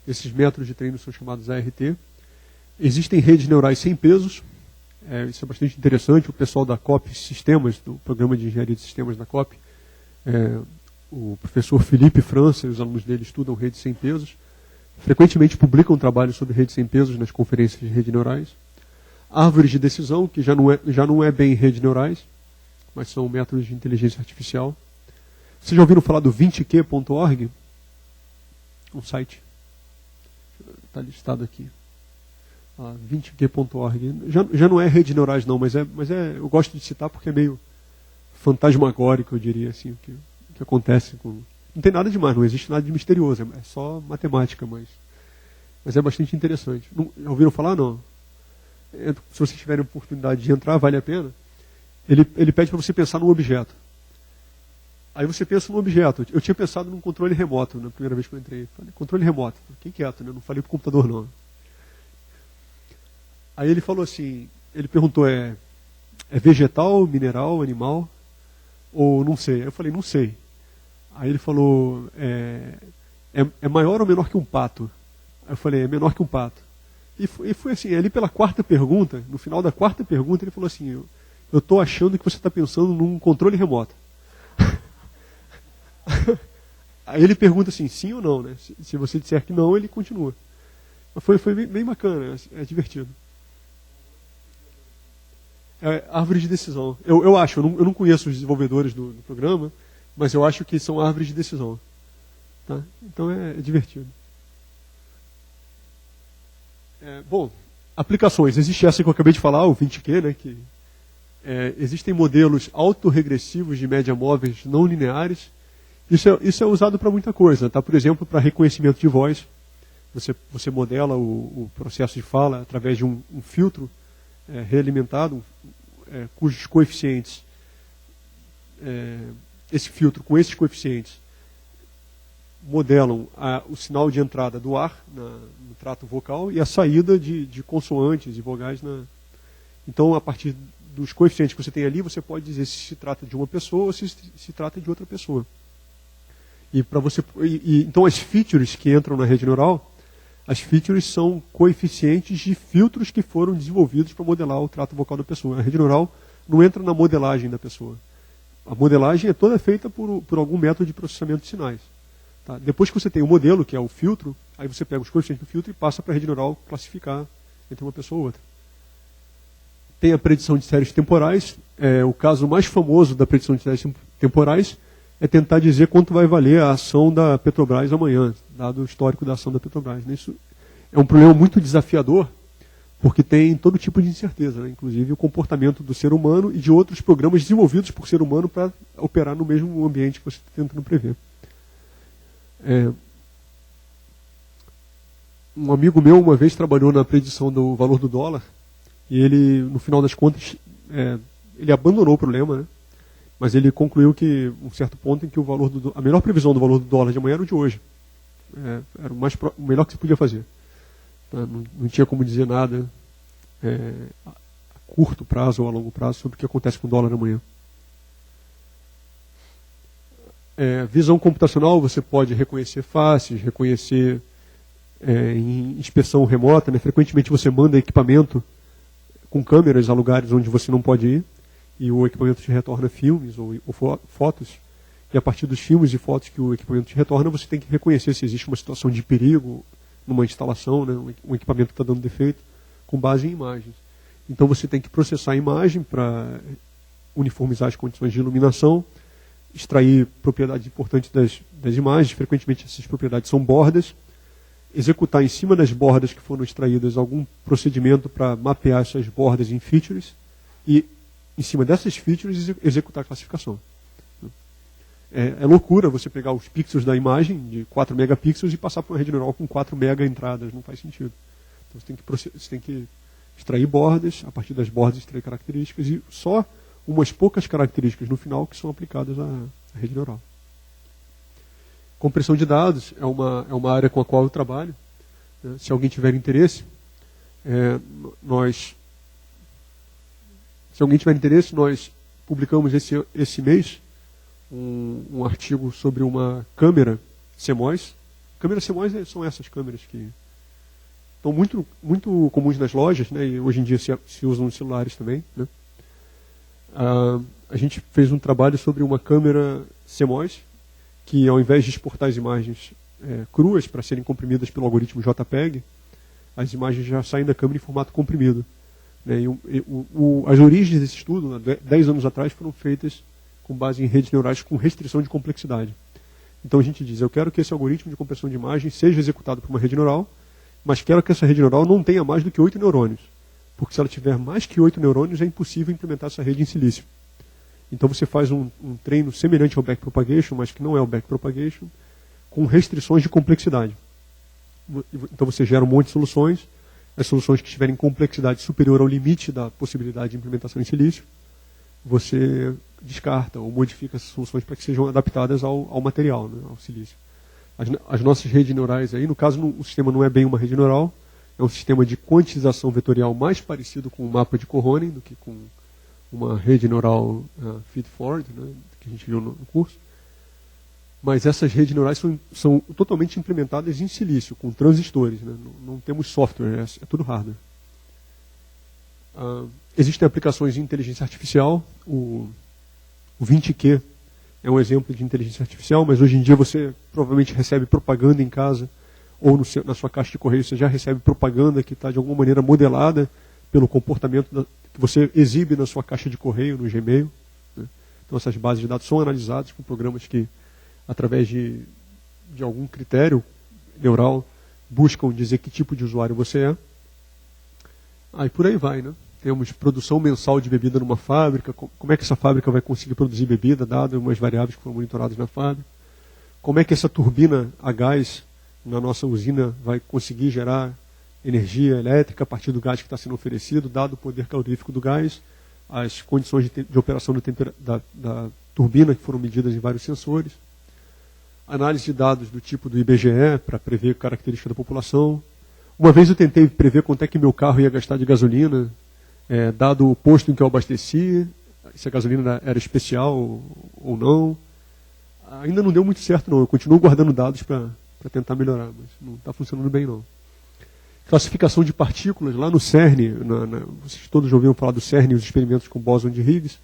A: Esses métodos de treino são chamados ART. Existem redes neurais sem pesos. Isso é bastante interessante. O pessoal da COP Sistemas, do Programa de Engenharia de Sistemas da COP, o professor Felipe França e os alunos dele estudam redes sem pesos. Frequentemente publicam trabalhos sobre redes sem pesos nas conferências de redes neurais. Árvores de decisão, que já não é bem redes neurais, mas são métodos de inteligência artificial. Vocês já ouviram falar do 20q.org? Um site. Está listado aqui. 20q.org. Já não é redes neurais não, mas eu gosto de citar porque é meio fantasmagórico, eu diria assim, o que acontece com... Não tem nada demais, não existe nada de misterioso, é só matemática, mas é bastante interessante. Já ouviram falar? Não. Se vocês tiverem oportunidade de entrar, vale a pena. Ele pede para você pensar num objeto. Aí você pensa num objeto. Eu tinha pensado num controle remoto na primeira vez que eu entrei. Falei, controle remoto. Fiquei quieto, né? Não falei pro computador, não. Aí ele falou assim, ele perguntou, é vegetal, mineral, animal? Ou não sei? Eu falei, não sei. Aí ele falou, é maior ou menor que um pato? Aí eu falei, é menor que um pato. E foi assim, ali pela quarta pergunta, no final da quarta pergunta, ele falou assim, eu estou achando que você está pensando num controle remoto. Aí ele pergunta assim, sim ou não, né? Se você disser que não, ele continua. Foi bem bacana, é divertido. Árvore de decisão. Eu acho, eu não conheço os desenvolvedores do programa, mas eu acho que são árvores de decisão. Tá? Então é divertido. Bom, aplicações. Existe essa que eu acabei de falar, o 20Q, né, que existem modelos autorregressivos de média móveis não lineares. Isso é usado para muita coisa. Tá? Por exemplo, para reconhecimento de voz. Você modela o processo de fala através de um filtro realimentado, cujos coeficientes, esse filtro com esses coeficientes, modelam o sinal de entrada do ar no trato vocal e a saída de consoantes e vogais. Então, a partir dos coeficientes que você tem ali, você pode dizer se trata de uma pessoa ou se trata de outra pessoa. Então, as features que entram na rede neural, as features são coeficientes de filtros que foram desenvolvidos para modelar o trato vocal da pessoa. A rede neural não entra na modelagem da pessoa. A modelagem é toda feita por algum método de processamento de sinais. Tá? Depois que você tem o modelo, que é o filtro, aí você pega os coeficientes do filtro e passa para a rede neural classificar entre uma pessoa ou outra. Tem a predição de séries temporais. O caso mais famoso da predição de séries temporais é tentar dizer quanto vai valer a ação da Petrobras amanhã, dado o histórico da ação da Petrobras. Isso é um problema muito desafiador, porque tem todo tipo de incerteza, né? Inclusive o comportamento do ser humano e de outros programas desenvolvidos por ser humano para operar no mesmo ambiente que você está tentando prever. Um amigo meu uma vez trabalhou na predição do valor do dólar e ele, no final das contas, ele abandonou o problema, né? Mas ele concluiu que um certo ponto em que a melhor previsão do valor do dólar de amanhã era o de hoje. Era o melhor que se podia fazer. Tá? Não tinha como dizer nada a curto prazo ou a longo prazo sobre o que acontece com o dólar amanhã. Visão computacional, você pode reconhecer faces, reconhecer em inspeção remota, né? Frequentemente você manda equipamento com câmeras a lugares onde você não pode ir, e o equipamento te retorna filmes ou fotos, e a partir dos filmes e fotos que o equipamento te retorna, você tem que reconhecer se existe uma situação de perigo numa instalação, né? Um equipamento que está dando defeito, com base em imagens. Então você tem que processar a imagem para uniformizar as condições de iluminação, extrair propriedades importantes das imagens, frequentemente essas propriedades são bordas, executar em cima das bordas que foram extraídas algum procedimento para mapear essas bordas em features e, em cima dessas features, executar a classificação. É loucura você pegar os pixels da imagem de 4 megapixels e passar para uma rede neural com 4 mega entradas, não faz sentido. Então você tem que extrair bordas, a partir das bordas extrair características e só umas poucas características no final que são aplicadas à rede neural. Compressão de dados é uma área com a qual eu trabalho. Se alguém tiver interesse, nós publicamos esse mês um artigo sobre uma câmera CMOS. Câmeras CMOS são essas câmeras que estão muito, muito comuns nas lojas, né, e hoje em dia se usam nos celulares também. Né. A gente fez um trabalho sobre uma câmera CMOS que, ao invés de exportar as imagens cruas para serem comprimidas pelo algoritmo JPEG, as imagens já saem da câmera em formato comprimido. Né, as origens desse estudo, 10 anos atrás, foram feitas com base em redes neurais com restrição de complexidade. Então a gente diz, eu quero que esse algoritmo de compressão de imagem seja executado por uma rede neural, mas quero que essa rede neural não tenha mais do que 8 neurônios. Porque se ela tiver mais que 8 neurônios, é impossível implementar essa rede em silício. Então você faz um treino semelhante ao backpropagation, mas que não é o backpropagation, com restrições de complexidade. Então você gera um monte de soluções, as soluções que tiverem complexidade superior ao limite da possibilidade de implementação em silício, você descarta ou modifica essas soluções para que sejam adaptadas ao material, né, ao silício. As nossas redes neurais aí, no caso o sistema não é bem uma rede neural, é um sistema de quantização vetorial mais parecido com o mapa de Cohonen do que com uma rede neural feed-forward, né, que a gente viu no curso. Mas essas redes neurais são totalmente implementadas em silício, com transistores. Né, não temos software, é tudo hardware. Existem aplicações de inteligência artificial. O 20Q é um exemplo de inteligência artificial, mas hoje em dia você provavelmente recebe propaganda em casa, ou na sua caixa de correio você já recebe propaganda que está de alguma maneira modelada pelo comportamento que você exibe na sua caixa de correio, no Gmail. Né? Então essas bases de dados são analisadas com programas que, através de algum critério neural, buscam dizer que tipo de usuário você é. E por aí vai, né? Temos produção mensal de bebida numa fábrica, como é que essa fábrica vai conseguir produzir bebida, dado umas variáveis que foram monitoradas na fábrica. Como é que essa turbina a gás na nossa usina vai conseguir gerar energia elétrica a partir do gás que está sendo oferecido, dado o poder calorífico do gás, as condições de operação da turbina que foram medidas em vários sensores. Análise de dados do tipo do IBGE para prever características da população. Uma vez eu tentei prever quanto é que meu carro ia gastar de gasolina, dado o posto em que eu abasteci, se a gasolina era especial ou não. Ainda não deu muito certo, não. Eu continuo guardando dados para tentar melhorar, mas não está funcionando bem, não. Classificação de partículas, lá no CERN, vocês todos já ouviram falar do CERN e os experimentos com bóson de Higgs.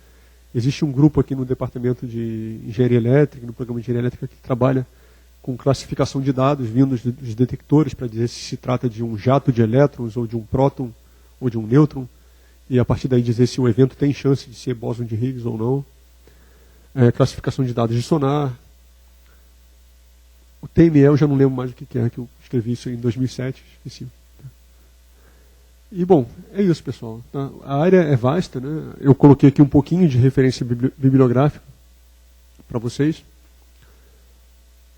A: Existe um grupo aqui no departamento de engenharia elétrica, no programa de engenharia elétrica, que trabalha com classificação de dados vindos dos detectores para dizer se trata de um jato de elétrons, ou de um próton, ou de um nêutron, e a partir daí dizer se o evento tem chance de ser bóson de Higgs ou não. Classificação de dados de sonar. O TME eu já não lembro mais o que é, que eu escrevi isso em 2007, esqueci. E bom, é isso, pessoal. A área é vasta, né? Eu coloquei aqui um pouquinho de referência bibliográfica para vocês.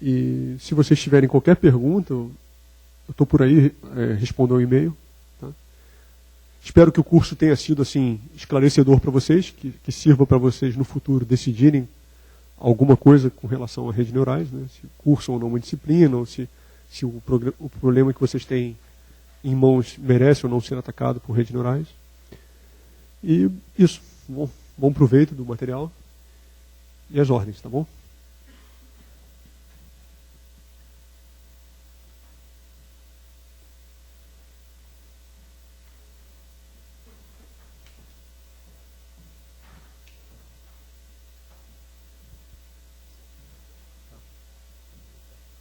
A: E se vocês tiverem qualquer pergunta, eu estou por aí, respondo ao e-mail. Tá? Espero que o curso tenha sido assim esclarecedor para vocês, que sirva para vocês no futuro decidirem alguma coisa com relação a redes neurais, né? Se cursam ou não uma disciplina, ou se o problema que vocês têm em mãos merece ou não ser atacado por redes neurais. E isso. Bom proveito do material e as ordens, tá bom?